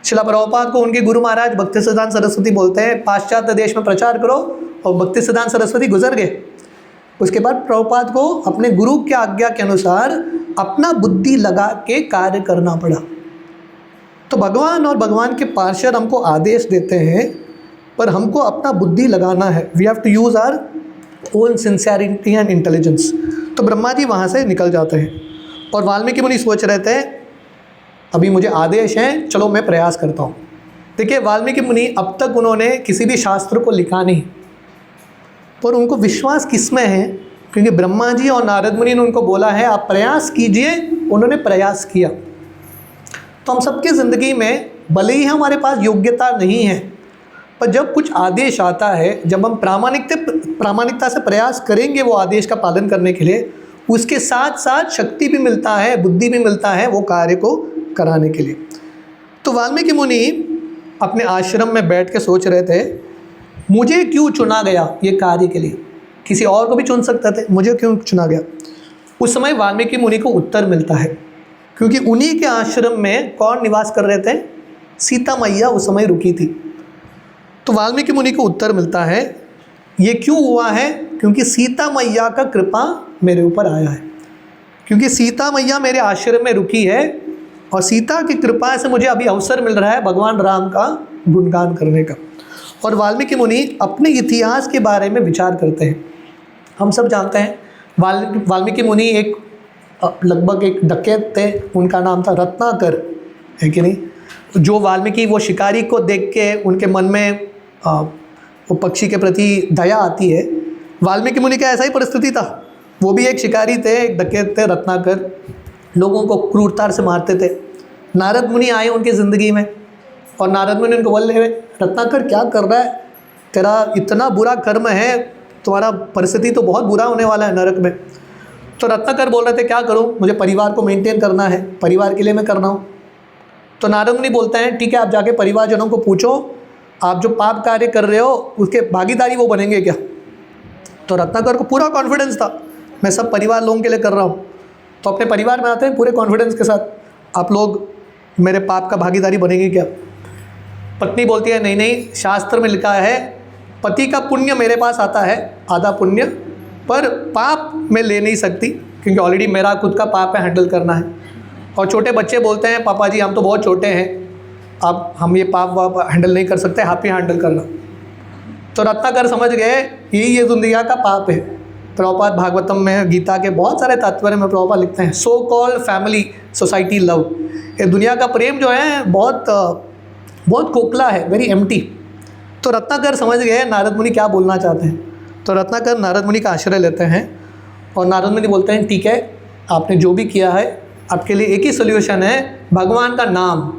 शिला प्रभुपाद को उनके गुरु महाराज भक्तिसिद्धांत सरस्वती बोलते हैं पाश्चात्य देश में प्रचार करो, और भक्तिसिद्धांत सरस्वती गुजर गए। उसके बाद प्रभुपाद को अपने गुरु की आज्ञा के अनुसार अपना बुद्धि लगा के कार्य करना पड़ा। तो भगवान और भगवान के पार्षद हमको आदेश देते हैं, पर हमको अपना बुद्धि लगाना है। We have to use our own sincerity and intelligence. तो ब्रह्मा जी वहाँ से निकल जाते हैं और वाल्मीकि मुनि सोच रहे थे अभी मुझे आदेश हैं, चलो मैं प्रयास करता हूँ। देखिए वाल्मीकि मुनि अब तक उन्होंने किसी भी शास्त्र को लिखा नहीं, पर उनको विश्वास किस में है, क्योंकि ब्रह्मा जी और नारद मुनि ने उनको बोला है आप प्रयास कीजिए, उन्होंने प्रयास किया। तो हम सबकी ज़िंदगी में भले ही हमारे पास योग्यता नहीं है, पर जब कुछ आदेश आता है, जब हम प्रामाणिकता से प्रयास करेंगे वो आदेश का पालन करने के लिए, उसके साथ साथ शक्ति भी मिलता है, बुद्धि भी मिलता है वो कार्य को कराने के लिए। तो वाल्मीकि मुनि अपने आश्रम में बैठ के सोच रहे थे मुझे क्यों चुना गया ये कार्य के लिए, किसी और को भी चुन सकते थे, मुझे क्यों चुना गया। उस समय वाल्मीकि मुनि को उत्तर मिलता है, क्योंकि उन्हीं के आश्रम में कौन निवास कर रहे थे, सीता मैया उस समय रुकी थी। तो वाल्मीकि मुनि को उत्तर मिलता है ये क्यों हुआ है, क्योंकि सीता मैया का कृपा मेरे ऊपर आया है, क्योंकि सीता मैया मेरे आश्रम में रुकी है और सीता की कृपा से मुझे अभी अवसर मिल रहा है भगवान राम का गुणगान करने का। और वाल्मीकि मुनि अपने इतिहास के बारे में विचार करते हैं। हम सब जानते हैं वाल्मीकि मुनि एक लगभग एक डकैत थे, उनका नाम था रत्नाकर, है कि नहीं। जो वाल्मीकि वो शिकारी को देख के उनके मन में वो पक्षी के प्रति दया आती है, वाल्मीकि मुनि का ऐसा ही परिस्थिति था। वो भी एक शिकारी थे, एक डकैत थे रत्नाकर, लोगों को क्रूरता से मारते थे। नारद मुनि आए उनकी ज़िंदगी में और नारद मुनि उनको बोले रत्नाकर क्या कर रहा है, तेरा इतना बुरा कर्म है, तुम्हारा परिस्थिति तो बहुत बुरा होने वाला है नरक में। तो रत्नाकर बोल रहे थे क्या करूं, मुझे परिवार को मेंटेन करना है, परिवार के लिए मैं कर रहा हूं। तो नारद मुनि बोलते हैं ठीक है, आप जाके परिवारजनों को पूछो आप जो पाप कार्य कर रहे हो उसके भागीदारी वो बनेंगे क्या। तो रत्नाकर को पूरा कॉन्फिडेंस था मैं सब परिवार लोगों के लिए कर रहा हूँ। तो अपने परिवार में आते हैं पूरे कॉन्फिडेंस के साथ, आप लोग मेरे पाप का भागीदारी बनेंगे क्या। पत्नी बोलती है नहीं नहीं, शास्त्र में लिखा है पति का पुण्य मेरे पास आता है आधा पुण्य, पर पाप मैं ले नहीं सकती क्योंकि ऑलरेडी मेरा खुद का पाप है, हैंडल करना है। और छोटे बच्चे बोलते हैं पापा जी हम तो बहुत छोटे हैं, अब हम ये पाप वाप हैंडल नहीं कर सकते, आप ही हैंडल करना। तो रत्नाकर समझ गए ये दुनिया का पाप है। प्रभुपाद भागवतम में गीता के बहुत सारे तात्पर्य में प्रभुपाद लिखते हैं so called family society love, ये दुनिया का प्रेम जो है बहुत खोखला है, वेरी एम्प्टी। तो रत्नाकर समझ गए नारद मुनि क्या बोलना चाहते हैं। तो रत्नाकर नारद मुनि का आश्रय लेते हैं और नारद मुनि बोलते हैं ठीक है, आपने जो भी किया है आपके लिए एक ही सोल्यूशन है, भगवान का नाम।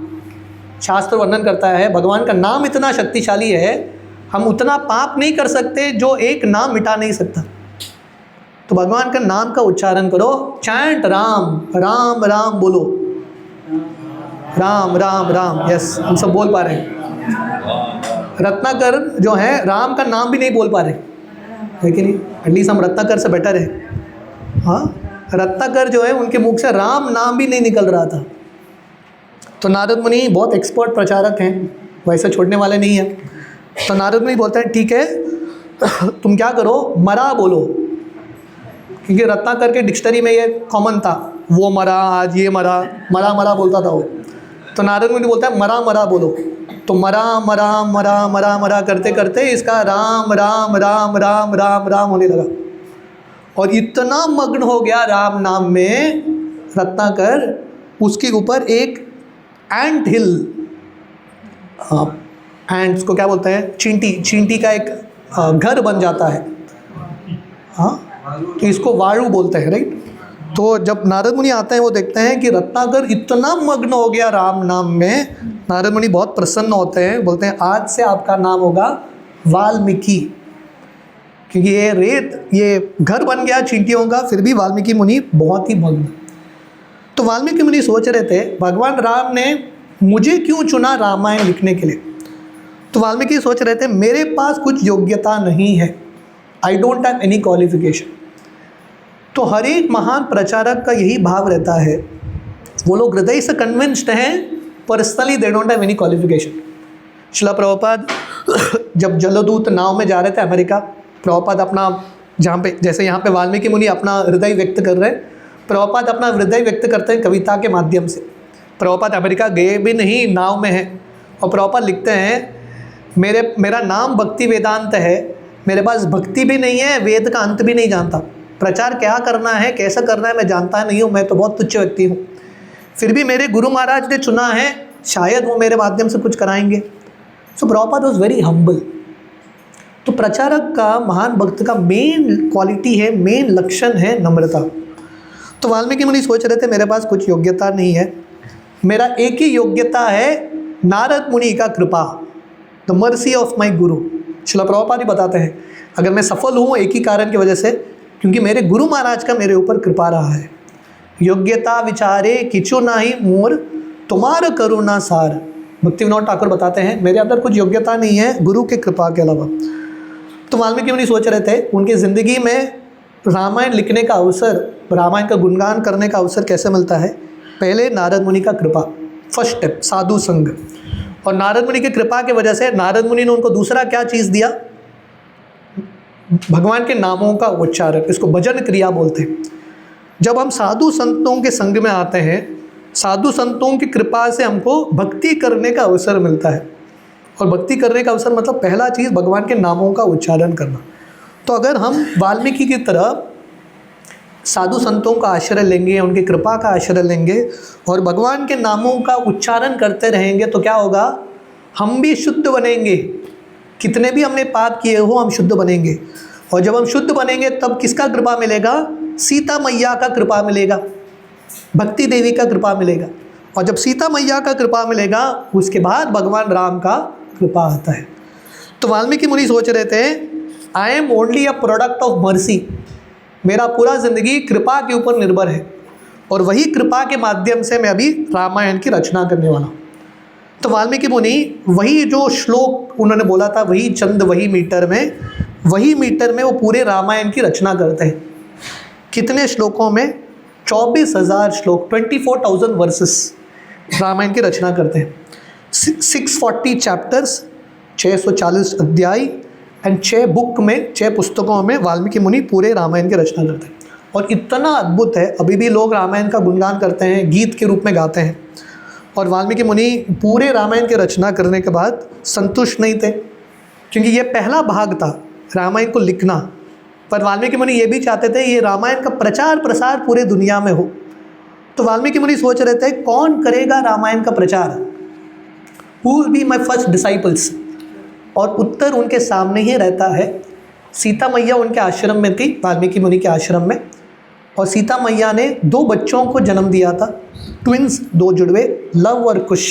शास्त्र वर्णन करता है भगवान का नाम इतना शक्तिशाली है, हम उतना पाप नहीं कर सकते जो एक नाम मिटा नहीं सकता। तो भगवान का नाम का उच्चारण करो, चैंट राम राम राम बोलो, राम राम राम। यस, हम सब बोल पा रहे हैं। रत्नाकर जो है राम का नाम भी नहीं बोल पा रहे, है कि नहीं। एटलीस्ट हम रत्नाकर से बेटर है। हाँ, रत्नाकर जो है उनके मुख से राम नाम भी नहीं निकल रहा था। तो नारद मुनि बहुत एक्सपर्ट प्रचारक हैं, वैसे छोड़ने वाले नहीं हैं। तो नारद मुनि बोलते हैं ठीक है तुम क्या करो, मरा बोलो, क्योंकि रत्नाकर के डिक्शनरी में ये कॉमन था, वो मरा आज ये मरा, मरा मरा बोलता था वो। तो नारद मुनि बोलता है मरा मरा बोलो, तो मरा मरा मरा मरा मरा करते करते इसका राम राम राम राम राम राम होने लगा, और इतना मग्न हो गया राम नाम में रत्नाकर, उसके ऊपर एक एंट हिल, एंट्स को क्या बोलते हैं, चींटी, चींटी का एक घर बन जाता है, हाँ, तो इसको वायु बोलते हैं, राइट। तो जब नारद मुनि आते हैं वो देखते हैं कि रत्नाकर इतना मग्न हो गया राम नाम में, नारद मुनि बहुत प्रसन्न होते हैं, बोलते हैं आज से आपका नाम होगा वाल्मीकि, क्योंकि ये रेत, ये घर बन गया चींटियों का, फिर भी वाल्मीकि मुनि बहुत ही मग्न। तो वाल्मीकि मुनि सोच रहे थे भगवान राम ने मुझे क्यों चुना रामायण लिखने के लिए। तो वाल्मीकि सोच रहे थे मेरे पास कुछ योग्यता नहीं है, I don't have any qualification. तो हर एक महान प्रचारक का यही भाव रहता है, वो लोग हृदय से कन्विंस्ड हैं, personally they don't have any qualification. Srila Prabhupada जब जलदूत नाव में जा रहे थे अमेरिका, प्रभुपाद अपना, जहाँ पे जैसे यहाँ पे वाल्मीकि मुनि अपना हृदय व्यक्त कर रहे हैं, प्रभुपाद अपना हृदय व्यक्त करते हैं कविता के माध्यम से। प्रभुपाद अमेरिका गए भी नहीं, नाव में हैं, और प्रभुपाद लिखते हैं मेरा नाम भक्ति वेदांत है, मेरे पास भक्ति भी नहीं है, वेद का अंत भी नहीं जानता, प्रचार क्या करना है कैसा करना है मैं जानता नहीं हूँ, मैं तो बहुत तुच्छ व्यक्ति हूँ, फिर भी मेरे गुरु महाराज ने चुना है, शायद वो मेरे माध्यम से कुछ कराएंगे। सो प्रभुपाद वाज वेरी हम्बल। तो प्रचारक का, महान भक्त का मेन क्वालिटी है, मेन लक्षण है नम्रता। तो वाल्मीकि मुनि सोच रहे थे मेरे पास कुछ योग्यता नहीं है, मेरा एक ही योग्यता है नारद मुनि का कृपा, द मर्सी ऑफ माई गुरु। श्रील प्रभुपाद ही बताते हैं अगर मैं सफल हूँ एक ही कारण की वजह से, क्योंकि मेरे गुरु महाराज का मेरे ऊपर कृपा रहा है। योग्यता विचारे किचु नाही मोर तुम्हार करुणा सार। भक्ति विनोद ठाकुर बताते हैं मेरे अंदर कुछ योग्यता नहीं है गुरु के कृपा के अलावा। तो वाल्मीकि मुनि सोच रहे थे उनकी ज़िंदगी में रामायण लिखने का अवसर, रामायण का गुणगान करने का अवसर कैसे मिलता है। पहले नारद मुनि का कृपा, फर्स्ट स्टेप साधु संग, और नारद मुनि की कृपा की वजह से नारद मुनि ने उनको दूसरा क्या चीज़ दिया, भगवान के नामों का उच्चारण, इसको भजन क्रिया बोलते हैं। जब हम साधु संतों के संग में आते हैं, साधु संतों की कृपा से हमको भक्ति करने का अवसर मिलता है, और भक्ति करने का अवसर मतलब पहला चीज़ भगवान के नामों का उच्चारण करना। तो अगर हम वाल्मीकि की तरह साधु संतों का आश्रय लेंगे, उनकी कृपा का आश्रय लेंगे और भगवान के नामों का उच्चारण करते रहेंगे तो क्या होगा, हम भी शुद्ध बनेंगे। कितने भी हमने पाप किए हो हम शुद्ध बनेंगे, और जब हम शुद्ध बनेंगे तब किसका कृपा मिलेगा, सीता मैया का कृपा मिलेगा, भक्ति देवी का कृपा मिलेगा, और जब सीता मैया का कृपा मिलेगा उसके बाद भगवान राम का कृपा आता है। तो वाल्मीकि मुनि सोच रहे थे I am only a product of mercy, मेरा पूरा ज़िंदगी कृपा के ऊपर निर्भर है, और वही कृपा के माध्यम से मैं अभी रामायण की रचना करने वाला हूँ। तो वाल्मीकि मुनि वही जो श्लोक उन्होंने बोला था, वही चंद वही मीटर में वो पूरे रामायण की रचना करते हैं। कितने श्लोकों में, 24,000 श्लोक, 24,000 वर्सेस रामायण की रचना करते हैं। 640 चैप्टर्स, 640 अध्याय एंड 6 बुक में, 6 पुस्तकों में वाल्मीकि मुनि पूरे रामायण की रचना करते हैं। और इतना अद्भुत है, अभी भी लोग रामायण का गुणगान करते हैं, गीत के रूप में गाते हैं। और वाल्मीकि मुनि पूरे रामायण की रचना करने के बाद संतुष्ट नहीं थे, क्योंकि ये पहला भाग था रामायण को लिखना, पर वाल्मीकि मुनि ये भी चाहते थे ये रामायण का प्रचार प्रसार पूरे दुनिया में हो। तो वाल्मीकि मुनि सोच रहे थे कौन करेगा रामायण का प्रचार, who will be my first disciples. और उत्तर उनके सामने ही रहता है। सीता मैया उनके आश्रम में थी, वाल्मीकि मुनि के आश्रम में, और सीता मैया ने 2 बच्चों को जन्म दिया था, ट्विंस, 2 जुड़वे, लव और कुश।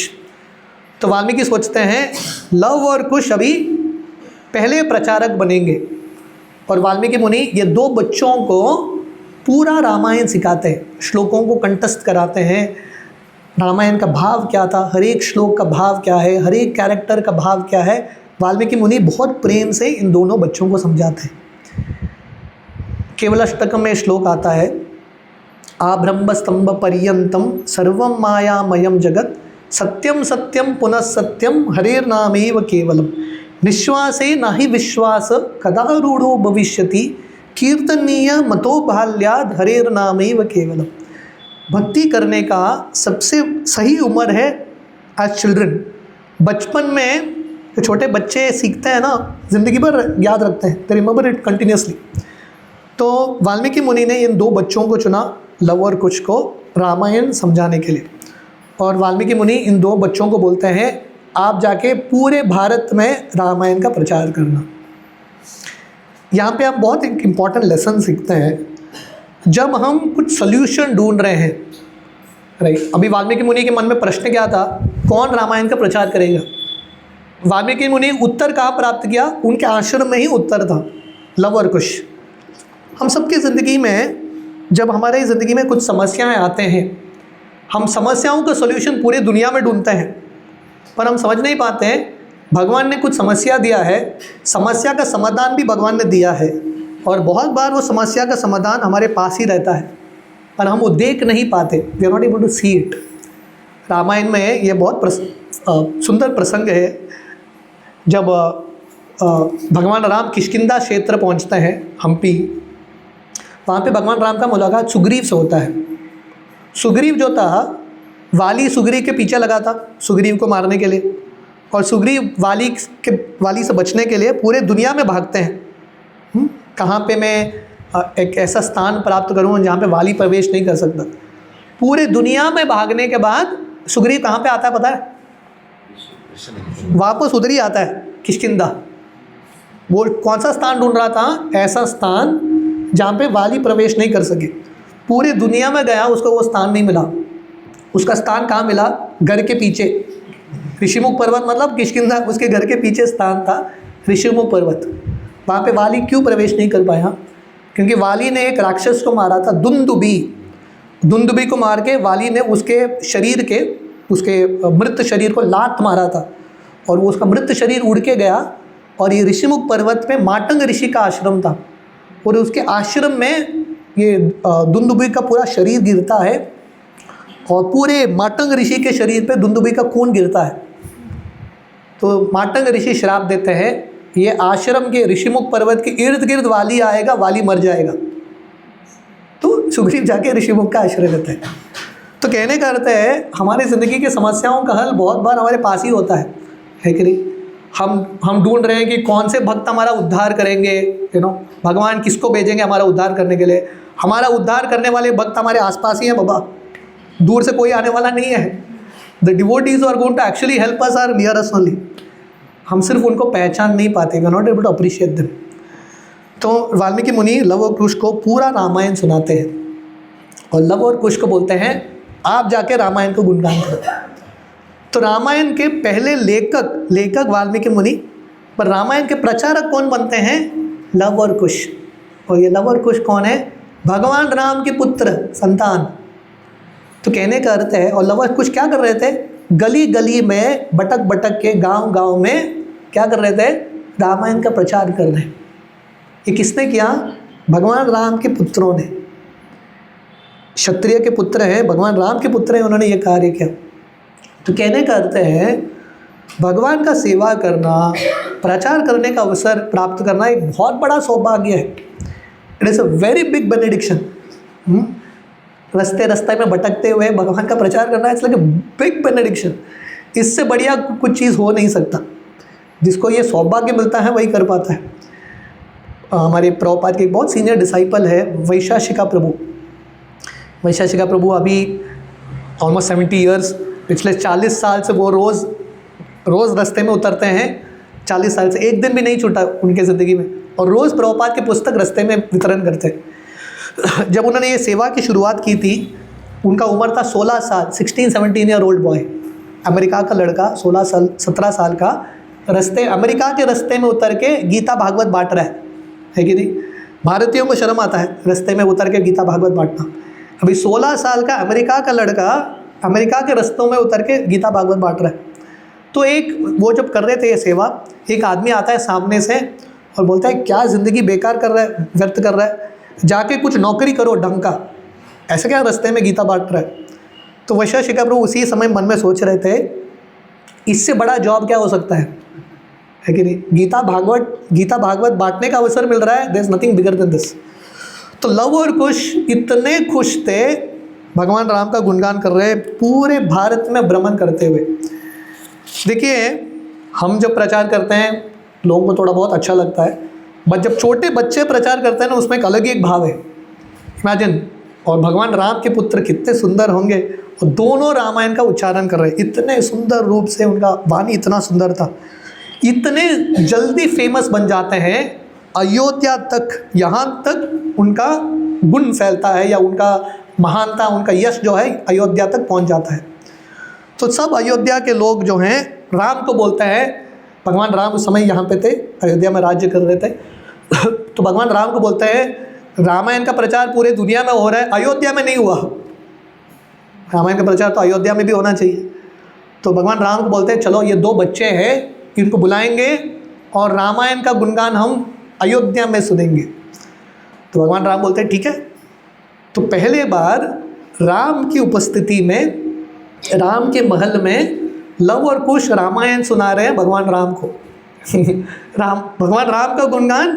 तो वाल्मीकि सोचते हैं लव और कुश अभी पहले प्रचारक बनेंगे, और वाल्मीकि मुनि ये 2 बच्चों को पूरा रामायण सिखाते हैं, श्लोकों को कंठस्थ कराते हैं, रामायण का भाव क्या था, हर एक श्लोक का भाव क्या है, हर एक कैरेक्टर का भाव क्या है, वाल्मीकि मुनि बहुत प्रेम से इन दोनों बच्चों को समझाते हैं। केवलाष्टकम में श्लोक आता है, आब्रह्म स्तंभ पर्यंतम सर्वं मायामयम जगत सत्यम सत्यम पुनः सत्यम हरेर्नामेव केवलम निश्वासे नाहि विश्वास कदा रूढ़ो भविष्यति कीर्तनीय मतो बाल्याद हरेर्नामेव केवलम। भक्ति करने का सबसे सही उम्र है एज चिल्ड्रन, बचपन में जो छोटे बच्चे सीखते हैं ना, ज़िंदगी भर याद रखते हैं, दे रिमेंबर इट कंटिन्यूसली। तो वाल्मीकि मुनि ने इन 2 बच्चों को चुना, लव और कुश को, रामायण समझाने के लिए। और वाल्मीकि मुनि इन 2 बच्चों को बोलते हैं, आप जाके पूरे भारत में रामायण का प्रचार करना। यहाँ पे आप बहुत एक इम्पॉर्टेंट लेसन सीखते हैं। जब हम कुछ सोल्यूशन ढूंढ रहे हैं, राइट, अभी वाल्मीकि मुनि के मन में प्रश्न क्या था, कौन रामायण का प्रचार करेगा। वाल्मीकि मुनि उत्तर कहाँ प्राप्त किया, उनके आश्रम में ही उत्तर था, लव और कुश। हम सबकी ज़िंदगी में, जब हमारे ज़िंदगी में कुछ समस्याएं आते हैं, हम समस्याओं का सॉल्यूशन पूरी दुनिया में ढूंढते हैं, पर हम समझ नहीं पाते हैं भगवान ने कुछ समस्या दिया है, समस्या का समाधान भी भगवान ने दिया है, और बहुत बार वो समस्या का समाधान हमारे पास ही रहता है, पर हम वो देख नहीं पाते, we are not able to see it. Ramayana में ये बहुत सुंदर प्रसंग है, जब भगवान राम किष्किंधा क्षेत्र पहुंचते हैं, हम्पी, वहाँ पे भगवान राम का मुलाकात सुग्रीव से होता है। सुग्रीव जो था, वाली सुग्रीव के पीछे लगा था सुग्रीव को मारने के लिए, और सुग्रीव वाली से बचने के लिए पूरे दुनिया में भागते हैं। कहाँ पे मैं एक ऐसा स्थान प्राप्त करूँ जहाँ पे वाली प्रवेश नहीं कर सकता। पूरे दुनिया में भागने के बाद सुग्रीव कहाँ पे आता है पता है? वापस उधर ही आता है, किष्किंधा। वो कौन सा स्थान ढूंढ रहा था? ऐसा स्थान जहाँ पे वाली प्रवेश नहीं कर सके। पूरे दुनिया में गया, उसको वो स्थान नहीं मिला। उसका स्थान कहाँ मिला? घर के पीछे, ऋषिमुख पर्वत, मतलब किष्किंधा उसके घर के पीछे स्थान था, ऋषिमुख पर्वत। वहाँ पे वाली क्यों प्रवेश नहीं कर पाया? क्योंकि वाली ने एक राक्षस को मारा था, दुंदुबी को मार के वाली ने उसके शरीर के, उसके मृत शरीर को लात मारा था, और वो उसका मृत शरीर उड़ के गया। और ये ऋषिमुख पर्वत पे मातंग ऋषि का आश्रम था, और उसके आश्रम में ये दुंदुबी का पूरा शरीर गिरता है, और पूरे मातंग ऋषि के शरीर पे दुंदुबी का खून गिरता है। तो मातंग ऋषि श्राप देते हैं, ये आश्रम के ऋषिमुख पर्वत के इर्द गिर्द वाली आएगा, वाली मर जाएगा। तो सुग्रीव जाके ऋषिमुख का आश्रय लेते हैं। तो कहने का अर्थ है, हमारी ज़िंदगी की समस्याओं का हल बहुत बार हमारे पास ही होता है कि नहीं? हम ढूंढ रहे हैं कि कौन से भक्त हमारा उद्धार करेंगे, भगवान किसको भेजेंगे हमारा उद्धार करने के लिए। हमारा उद्धार करने वाले भक्त हमारे आसपास ही हैं बाबा, दूर से कोई आने वाला नहीं है। The devotees are going to actually help us are near us only. हम सिर्फ उनको पहचान नहीं पाते, we are not able to appreciate them. तो वाल्मीकि मुनि लव और कुश को पूरा रामायण सुनाते हैं, और लव और कुश को बोलते हैं, आप जाके रामायण को गुणगान करो। तो रामायण के पहले लेखक वाल्मीकि मुनि, पर रामायण के प्रचारक कौन बनते हैं? लव और कुश। और ये लव और कुश कौन है? भगवान राम के पुत्र, संतान। तो कहने का अर्थ है, और लव और कुश क्या कर रहे थे? गली गली में भटक के, गांव में क्या कर रहे थे? रामायण का प्रचार कर रहे हैं। ये किसने किया? भगवान राम के पुत्रों ने। क्षत्रिय के पुत्र हैं, भगवान राम के पुत्र हैं, उन्होंने ये कार्य किया। तो कहने का अर्थ है, भगवान का सेवा करना, प्रचार करने का अवसर प्राप्त करना एक बहुत बड़ा सौभाग्य है। It is a very big benediction. रास्ते में भटकते हुए भगवान का प्रचार करना, it's like a big benediction. इससे बढ़िया कुछ चीज़ हो नहीं सकता। जिसको ये सौभाग्य मिलता है वही कर पाता है। हमारे प्रभुपाद के एक बहुत सीनियर डिसाइपल है वैशाशिका प्रभु। वैशाशिका प्रभु अभी ऑलमोस्ट 70 ईयर्स, पिछले 40 साल से वो रोज़ रास्ते में उतरते हैं। 40 साल से एक दिन भी नहीं छूटा उनके ज़िंदगी में, और रोज़ प्रभुपाद की पुस्तक रास्ते में वितरण करते हैं। जब उन्होंने ये सेवा की शुरुआत की थी, उनका उम्र था 16 साल, 16-17 ईयर ओल्ड बॉय, अमेरिका का लड़का, 17 साल का, अमेरिका के रास्ते में उतर के गीता भागवत बांट रहा है कि नहीं? भारतीयों को शर्म आता है रास्ते में उतर के गीता भागवत बांटना। अभी 16 साल का अमेरिका का लड़का अमेरिका के रास्तों में उतर के गीता भागवत बांट रहा है। तो एक वो जब कर रहे थे ये सेवा, एक आदमी आता है सामने से और बोलता है, क्या ज़िंदगी बेकार कर रहा है, व्यर्थ कर रहा है, जाके कुछ नौकरी करो ढंग का, ऐसे क्या रास्ते में गीता बांट रहा है। तो वैशाशिका प्रभु उसी समय मन में सोच रहे थे, इससे बड़ा जॉब क्या हो सकता है कि नहीं? गीता भागवत बांटने का अवसर मिल रहा है, there is nothing bigger than this. तो लव और कुश इतने खुश थे, भगवान राम का गुणगान कर रहे, पूरे भारत में भ्रमण करते हुए। देखिए, हम जब प्रचार करते हैं लोगों को थोड़ा बहुत अच्छा लगता है, बट जब छोटे बच्चे प्रचार करते हैं ना, उसमें एक अलग ही एक भाव है। इमेजिन, और भगवान राम के पुत्र कितने सुंदर होंगे, और दोनों रामायण का उच्चारण कर रहे हैं इतने सुंदर रूप से, उनका वाणी इतना सुंदर था, इतने जल्दी फेमस बन जाते हैं अयोध्या तक, यहाँ तक उनका गुण फैलता है, या उनका महानता, उनका यश जो है अयोध्या तक पहुँच जाता है। तो सब अयोध्या के लोग जो हैं राम को बोलते हैं, भगवान राम उस समय यहाँ पे थे, अयोध्या में राज्य कर रहे थे तो भगवान राम को बोलते हैं रामायण का प्रचार पूरे दुनिया में हो रहा है, अयोध्या में नहीं हुआ। रामायण का प्रचार तो अयोध्या में भी होना चाहिए। तो भगवान राम को बोलते हैं चलो ये दो बच्चे हैं, इनको बुलाएंगे और रामायण का गुणगान हम अयोध्या में सुनेंगे। तो भगवान राम बोलते हैं ठीक है। तो पहले बार राम की उपस्थिति में, राम के महल में लव और कुश रामायण सुना रहे हैं भगवान राम को भगवान राम का गुणगान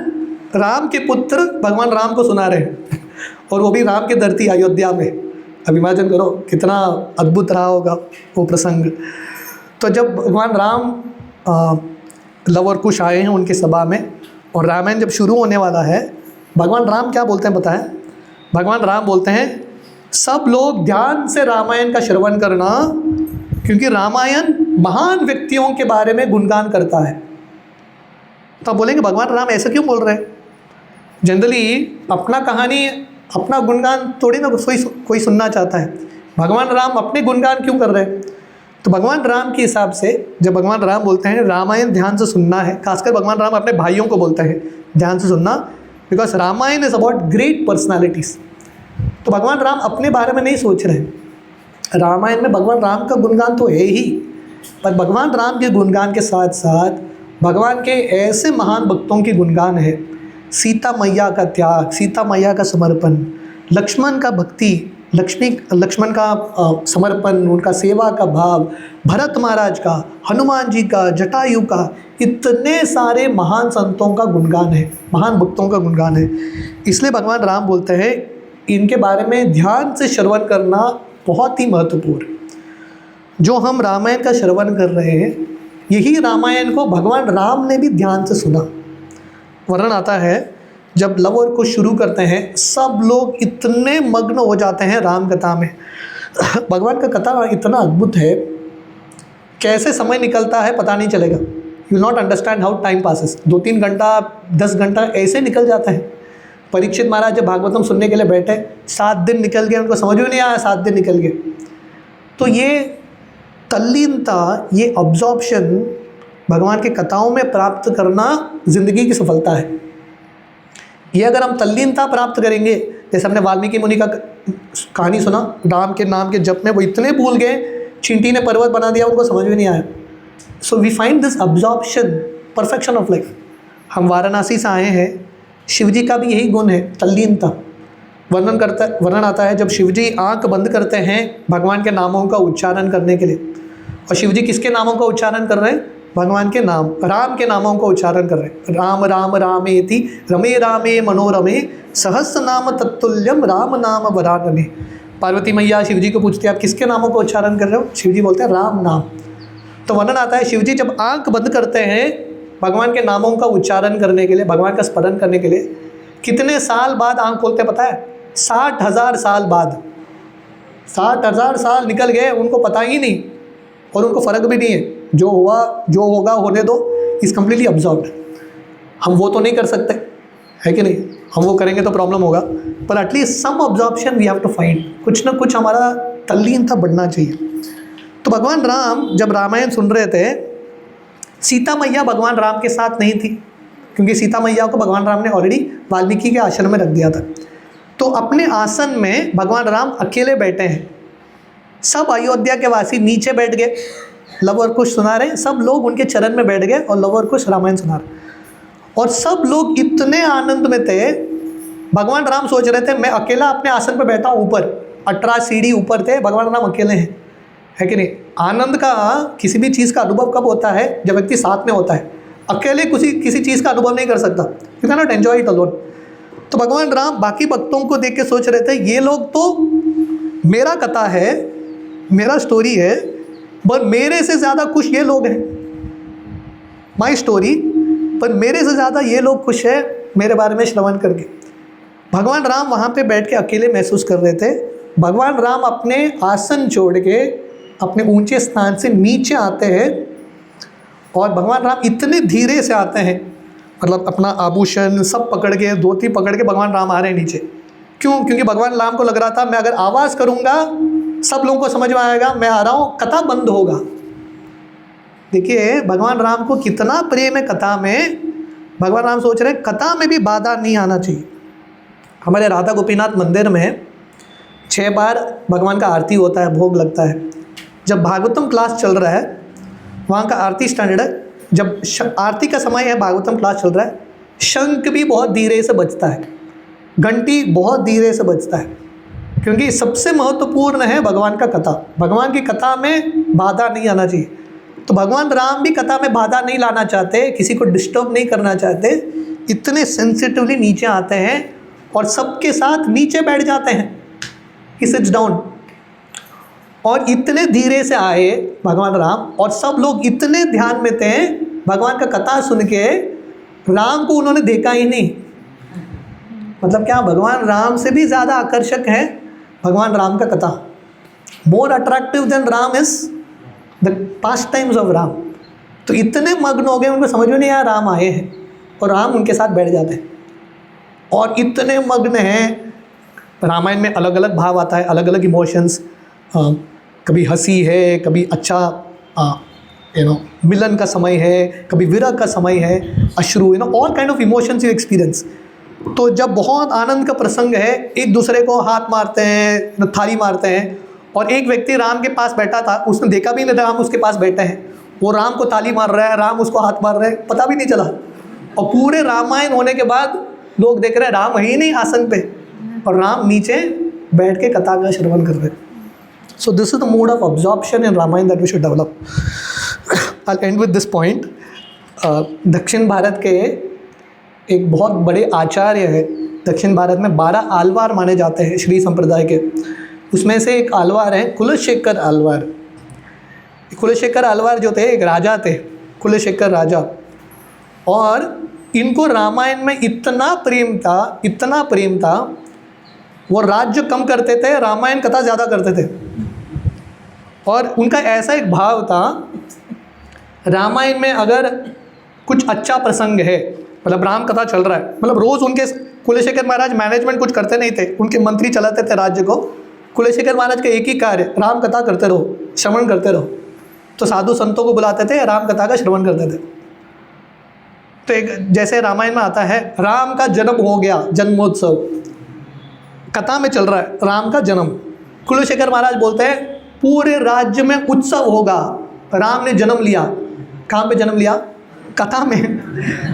राम के पुत्र भगवान राम को सुना रहे हैं और वो भी राम की धरती अयोध्या में। अब इमेजिन करो कितना अद्भुत रहा होगा वो प्रसंग। तो जब भगवान राम लव और कुश आए हैं उनकी सभा में, और रामायण जब शुरू होने वाला है, भगवान राम क्या बोलते हैं पता है? भगवान राम बोलते हैं सब लोग ध्यान से रामायण का श्रवण करना, क्योंकि रामायण महान व्यक्तियों के बारे में गुणगान करता है। तो आप बोलेंगे भगवान राम ऐसा क्यों बोल रहे हैं? जनरली अपना कहानी, अपना गुणगान थोड़ी ना कोई सुनना चाहता है। भगवान राम अपने गुणगान क्यों कर रहे हैं? तो भगवान राम के हिसाब से जब भगवान राम बोलते हैं रामायण ध्यान से सुनना है, खासकर भगवान राम अपने भाइयों को बोलते हैं ध्यान से सुनना, because Ramayana is about great personalities. तो भगवान राम अपने बारे में नहीं सोच रहे हैं। रामायण में भगवान राम का गुणगान तो है ही, पर भगवान राम के गुणगान के साथ साथ भगवान के ऐसे महान भक्तों के गुणगान है। सीता मैया का त्याग, सीता मैया का समर्पण, लक्ष्मण का भक्ति, लक्ष्मण का समर्पण, उनका सेवा का भाव, भरत महाराज का, हनुमान जी का, जटायु का, इतने सारे महान संतों का गुणगान है, महान भक्तों का गुणगान है। इसलिए भगवान राम बोलते हैं इनके बारे में ध्यान से श्रवण करना बहुत ही महत्वपूर्ण। जो हम रामायण का श्रवण कर रहे हैं, यही रामायण को भगवान राम ने भी ध्यान से सुना। वर्णन आता है जब लव और कुश शुरू करते हैं, सब लोग इतने मग्न हो जाते हैं राम कथा में। भगवान का कथा इतना अद्भुत है, कैसे समय निकलता है पता नहीं चलेगा। You not understand how time passes. 2-3 घंटा 10 घंटा ऐसे निकल जाता है। परीक्षित महाराज जब भागवतम सुनने के लिए बैठे, 7 दिन निकल गए, उनको समझ में नहीं आया 7 दिन निकल गए। तो ये तल्लीनता, ये ऑब्जॉर्प्शन भगवान के कथाओं में प्राप्त करना जिंदगी की सफलता है। ये अगर हम तल्लीनता प्राप्त करेंगे, जैसे हमने वाल्मीकि मुनि का कहानी सुना, राम के नाम के जप में वो इतने भूल गए, चींटी ने पर्वत बना दिया, उनको समझ में नहीं आया। So we find this absorption, perfection of life. हम वाराणसी से आए हैं, शिवजी का भी यही गुण है, तल्लीनता। वर्णन आता है जब शिवजी आंख बंद करते हैं भगवान के नामों का उच्चारण करने के लिए, और शिवजी किसके नामों का उच्चारण कर रहे हैं? भगवान के नाम, राम के नामों का उच्चारण कर रहे हैं। राम राम रामेति रमे रामे मनोरमे सहस्र नाम तत्तुल्यम राम नाम वरानने। पार्वती मैया शिवजी को पूछती है आप किसके नामों का उच्चारण कर रहे हो? शिवजी बोलते हैं राम नाम। तो वर्णन आता है शिवजी जब आंख बंद करते हैं भगवान के नामों का उच्चारण करने के लिए, भगवान का स्मरण करने के लिए, कितने साल बाद आंख खोलते पता है? 60,000 साल बाद। 60,000 साल निकल गए, उनको पता ही नहीं और उनको फ़र्क भी नहीं है। जो हुआ जो होगा होने दो, इज़ कम्प्लीटली अब्जॉर्ब्ड। हम वो तो नहीं कर सकते, है कि नहीं? हम वो करेंगे तो प्रॉब्लम होगा, पर at least some absorption we have to find. कुछ ना कुछ हमारा तल्लीनता बढ़ना चाहिए। तो भगवान राम जब रामायण सुन रहे थे, सीता मैया भगवान राम के साथ नहीं थी, क्योंकि सीता मैया को भगवान राम ने ऑलरेडी वाल्मीकि के आश्रम में रख दिया था। तो अपने आसन में भगवान राम अकेले बैठे हैं। सब अयोध्या के वासी नीचे बैठ गए, लव और कुश सुना रहे, सब लोग उनके चरण में बैठ गए और लव और कुश रामायण सुना रहे। और सब लोग इतने आनंद में थे, भगवान राम सोच रहे थे मैं अकेला अपने आसन पर बैठा हूँ ऊपर, 18 सीढ़ी ऊपर थे, भगवान राम अकेले हैं, है कि नहीं? आनंद का किसी भी चीज़ का अनुभव कब होता है? जब व्यक्ति साथ में होता है। अकेले किसी चीज़ का अनुभव नहीं कर सकता। You can not enjoy it alone. तो भगवान राम बाकी भक्तों को देख के सोच रहे थे ये लोग तो, मेरा कथा है, मेरा स्टोरी है, पर मेरे से ज़्यादा खुश ये लोग हैं, माई स्टोरी, पर मेरे से ज़्यादा ये लोग खुश हैं मेरे बारे में श्रवण करके। भगवान राम वहाँ पे बैठ के अकेले महसूस कर रहे थे। भगवान राम अपने आसन छोड़ के अपने ऊंचे स्थान से नीचे आते हैं, और भगवान राम इतने धीरे से आते हैं, मतलब अपना आभूषण सब पकड़ के, धोती पकड़ के भगवान राम आ रहे हैं नीचे। क्यों? क्योंकि भगवान राम को लग रहा था मैं अगर आवाज़ करूँगा सब लोगों को समझ में आएगा मैं आ रहा हूँ, कथा बंद होगा। देखिए भगवान राम को कितना प्रेम है कथा में। भगवान राम सोच रहे हैं कथा में भी बाधा नहीं आना चाहिए। हमारे राधा गोपीनाथ मंदिर में 6 बार भगवान का आरती होता है, भोग लगता है। जब भागवतम क्लास चल रहा है वहाँ का आरती स्टैंडर्ड है, जब आरती का समय है, भागवतम क्लास चल रहा है, शंख भी बहुत धीरे से बजता है, घंटी बहुत धीरे से बजता है, क्योंकि सबसे महत्वपूर्ण है भगवान का कथा। भगवान की कथा में बाधा नहीं आना चाहिए। तो भगवान राम भी कथा में बाधा नहीं लाना चाहते, किसी को डिस्टर्ब नहीं करना चाहते, इतने सेंसिटिवली नीचे आते हैं और सबके साथ नीचे बैठ जाते हैं, ही सिट्स डाउन। और इतने धीरे से आए भगवान राम, और सब लोग इतने ध्यान में थे भगवान का कथा सुन के, राम को उन्होंने देखा ही नहीं। मतलब क्या, भगवान राम से भी ज़्यादा आकर्षक है भगवान राम का कथा। More attractive than Ram is the past times of Ram. तो इतने मग्न हो गए, उनको समझ में नहीं आया राम आए हैं, और राम उनके साथ बैठ जाते हैं और इतने मग्न हैं। रामायण में अलग अलग भाव आता है, अलग अलग इमोशंस, कभी हंसी है, कभी अच्छा मिलन का समय है, कभी विरह का समय है, अश्रु, all kind of emotions you experience. तो जब बहुत आनंद का प्रसंग है, एक दूसरे को हाथ मारते हैं, थाली मारते हैं, और एक व्यक्ति राम के पास बैठा था, उसने देखा भी नहीं राम उसके पास बैठे हैं, वो राम को ताली मार रहा है, राम उसको हाथ मार रहे हैं, पता भी नहीं चला। और पूरे रामायण होने के बाद लोग देख रहे हैं राम है ही नहीं आसन पे, और राम नीचे बैठ के कथा का श्रवण कर रहे हैं। So this is the mode of absorption in Ramayana that we should develop. I end with this point. दक्षिण भारत के एक बहुत बड़े आचार्य है, दक्षिण भारत में 12 आलवार माने जाते हैं श्री संप्रदाय के। उसमें से एक आलवार है कुलशेखर आलवार। कुलशेखर आलवार जो थे एक राजा थे, कुलशेखर राजा, और इनको रामायण में इतना प्रेम था, इतना प्रेम था, वो राज्य कम करते थे, रामायण कथा ज़्यादा करते थे। और उनका ऐसा एक भाव था, रामायण में अगर कुछ अच्छा प्रसंग है, मतलब राम कथा चल रहा है, मतलब रोज़ उनके कुलशेखर महाराज मैनेजमेंट कुछ करते नहीं थे, उनके मंत्री चलाते थे राज्य को। कुलशेखर महाराज का एक ही कार्य, राम कथा करते रहो, श्रवण करते रहो। तो साधु संतों को बुलाते थे, राम कथा का श्रवण करते थे। तो एक जैसे रामायण में आता है, राम का जन्म हो गया, जन्मोत्सव कथा में चल रहा है, राम का जन्म। कुलशेखर महाराज बोलते हैं पूरे राज्य में उत्सव होगा, राम ने जन्म लिया। कहाँ पे जन्म लिया? कथा में।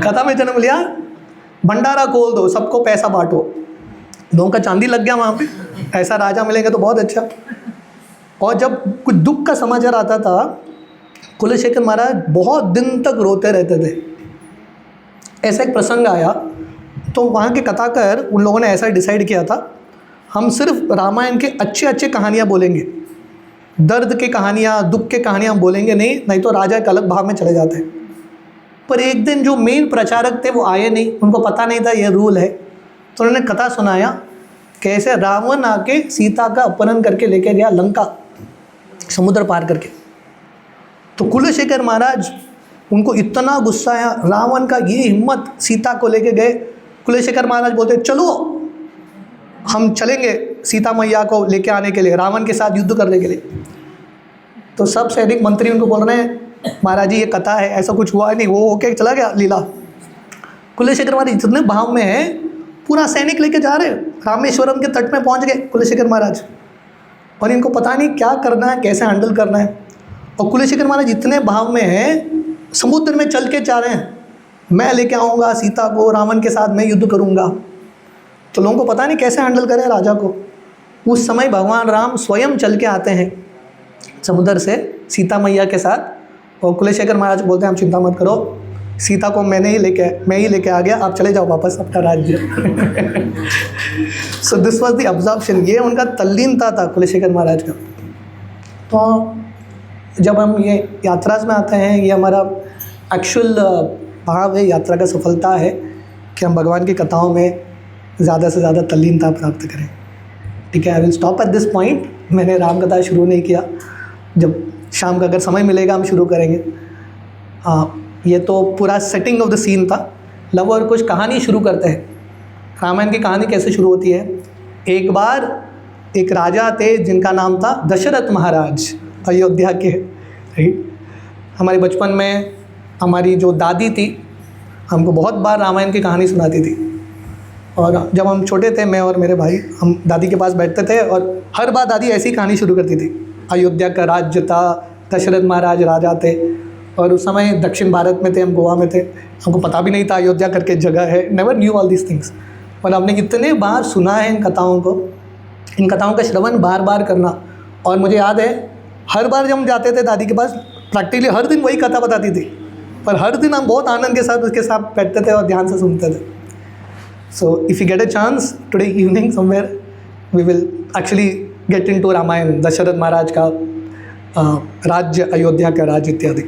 कथा में जन्म लिया, भंडारा खोल दो, सबको पैसा बांटो। लोगों का चांदी लग गया वहाँ पे, ऐसा राजा मिलेंगे तो बहुत अच्छा। और जब कुछ दुख का समाचार आता था, कुलशेखर महाराज बहुत दिन तक रोते रहते थे। ऐसा एक प्रसंग आया, तो वहाँ के कथाकार उन लोगों ने ऐसा डिसाइड किया था, हम सिर्फ रामायण के अच्छे अच्छे कहानियाँ बोलेंगे, दर्द के कहानियाँ, दुख के कहानियाँ हम बोलेंगे नहीं तो राजा एक अलग भाव में चले जाते हैं। पर एक दिन जो मेन प्रचारक थे वो आए नहीं, उनको पता नहीं था ये रूल है। तो उन्होंने कथा सुनाया कैसे रावण आके सीता का अपहरण करके लेके गया लंका, समुद्र पार करके। तो कुलशेखर महाराज, उनको इतना गुस्सा आया, रावण का ये हिम्मत, सीता को लेके गए। कुलशेखर महाराज बोलते चलो हम चलेंगे सीता मैया को लेके आने के लिए, रावण के साथ युद्ध करने के लिए। तो सब सैनिक मंत्री उनको बोल रहे हैं महाराज जी ये कथा है, ऐसा कुछ हुआ नहीं, वो होके चला गया लीला। कुलशेखर महाराज इतने भाव में है, पूरा सैनिक लेके जा रहे, रामेश्वरम के तट में पहुंच गए कुलशेखर महाराज, और इनको पता नहीं क्या करना है, कैसे हैंडल करना है। और कुलशेखर महाराज इतने भाव में है, समुद्र में चल के जा रहे हैं, मैं लेके आऊँगा सीता को, रावण के साथ मैं युद्ध करूँगा। तो लोगों को पता नहीं कैसे हैंडल करें राजा को। उस समय भगवान राम स्वयं चल के आते हैं समुद्र से सीता मैया के साथ, और कुलशेखर महाराज बोलते हैं आप चिंता मत करो, सीता को मैं ही लेके आ गया, आप चले जाओ वापस अपना राज्य। So this was the absorption, ये उनका तल्लीनता था कुलशेखर महाराज का। तो जब हम ये यात्रा में आते हैं, ये हमारा एक्चुअल भाव है, यात्रा का सफलता है कि हम भगवान की कथाओं में ज़्यादा से ज़्यादा तल्लीनता प्राप्त करें। ठीक है, I will stop at this point. मैंने राम कथा शुरू नहीं किया, जब शाम का अगर समय मिलेगा हम शुरू करेंगे। ये तो पूरा सेटिंग ऑफ द सीन था। लव और कुछ कहानी शुरू करते हैं। रामायण की कहानी कैसे शुरू होती है? एक बार एक राजा थे जिनका नाम था दशरथ महाराज, अयोध्या के। राइट, हमारे बचपन में हमारी जो दादी थी हमको बहुत बार रामायण की कहानी सुनाती थी, और जब हम छोटे थे, मैं और मेरे भाई, हम दादी के पास बैठते थे और हर बार दादी ऐसी कहानी शुरू करती थी। अयोध्या का राज्य था, दशरथ महाराज राजा थे, और उस समय दक्षिण भारत में थे, हम गोवा में थे, हमको पता भी नहीं था अयोध्या करके जगह है, never knew all these things. और हमने कितने बार सुना है इन कथाओं को, इन कथाओं का श्रवण बार बार करना। और मुझे याद है हर बार जब हम जाते थे दादी के पास, प्रैक्टिकली हर दिन वही कथा बताती थी, पर हर दिन हम बहुत आनंद के साथ उसके साथ बैठते थे और ध्यान से सुनते थे। So if you get a chance today evening somewhere, we will actually get into Ramayana, Dasharatha Maharaj का राज्य, अयोध्या का राज्य इत्यादि।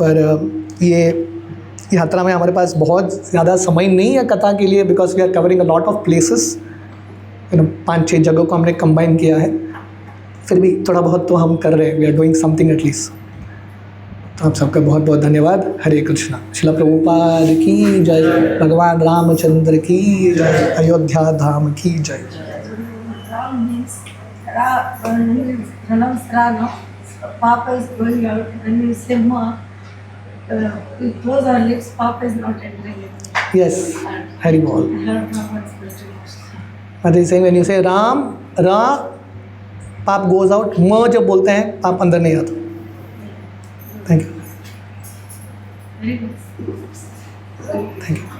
पर ये यात्रा में हमारे पास बहुत ज़्यादा समय नहीं है कथा के लिए, because we are covering a lot of places. 5-6 जगहों को हमने कंबाइन किया है, फिर भी थोड़ा बहुत तो हम कर रहे हैं, we are doing something at least. तो आप सबका बहुत बहुत धन्यवाद। हरे कृष्णा। श्रील प्रभुपाद की जय, भगवान रामचंद्र की जय, अयोध्या धाम की जय। Ram means when you pronounce Ra, no? Papa is going out. When you say Ma, we close our lips, Papa is not entering it. Yes, Hari Bol. मतलब सेम व्हेन यू से राम, रा, पाप गोज आउट, म जब बोलते हैं पाप अंदर नहीं आता। Thank you, Very good. Thank you.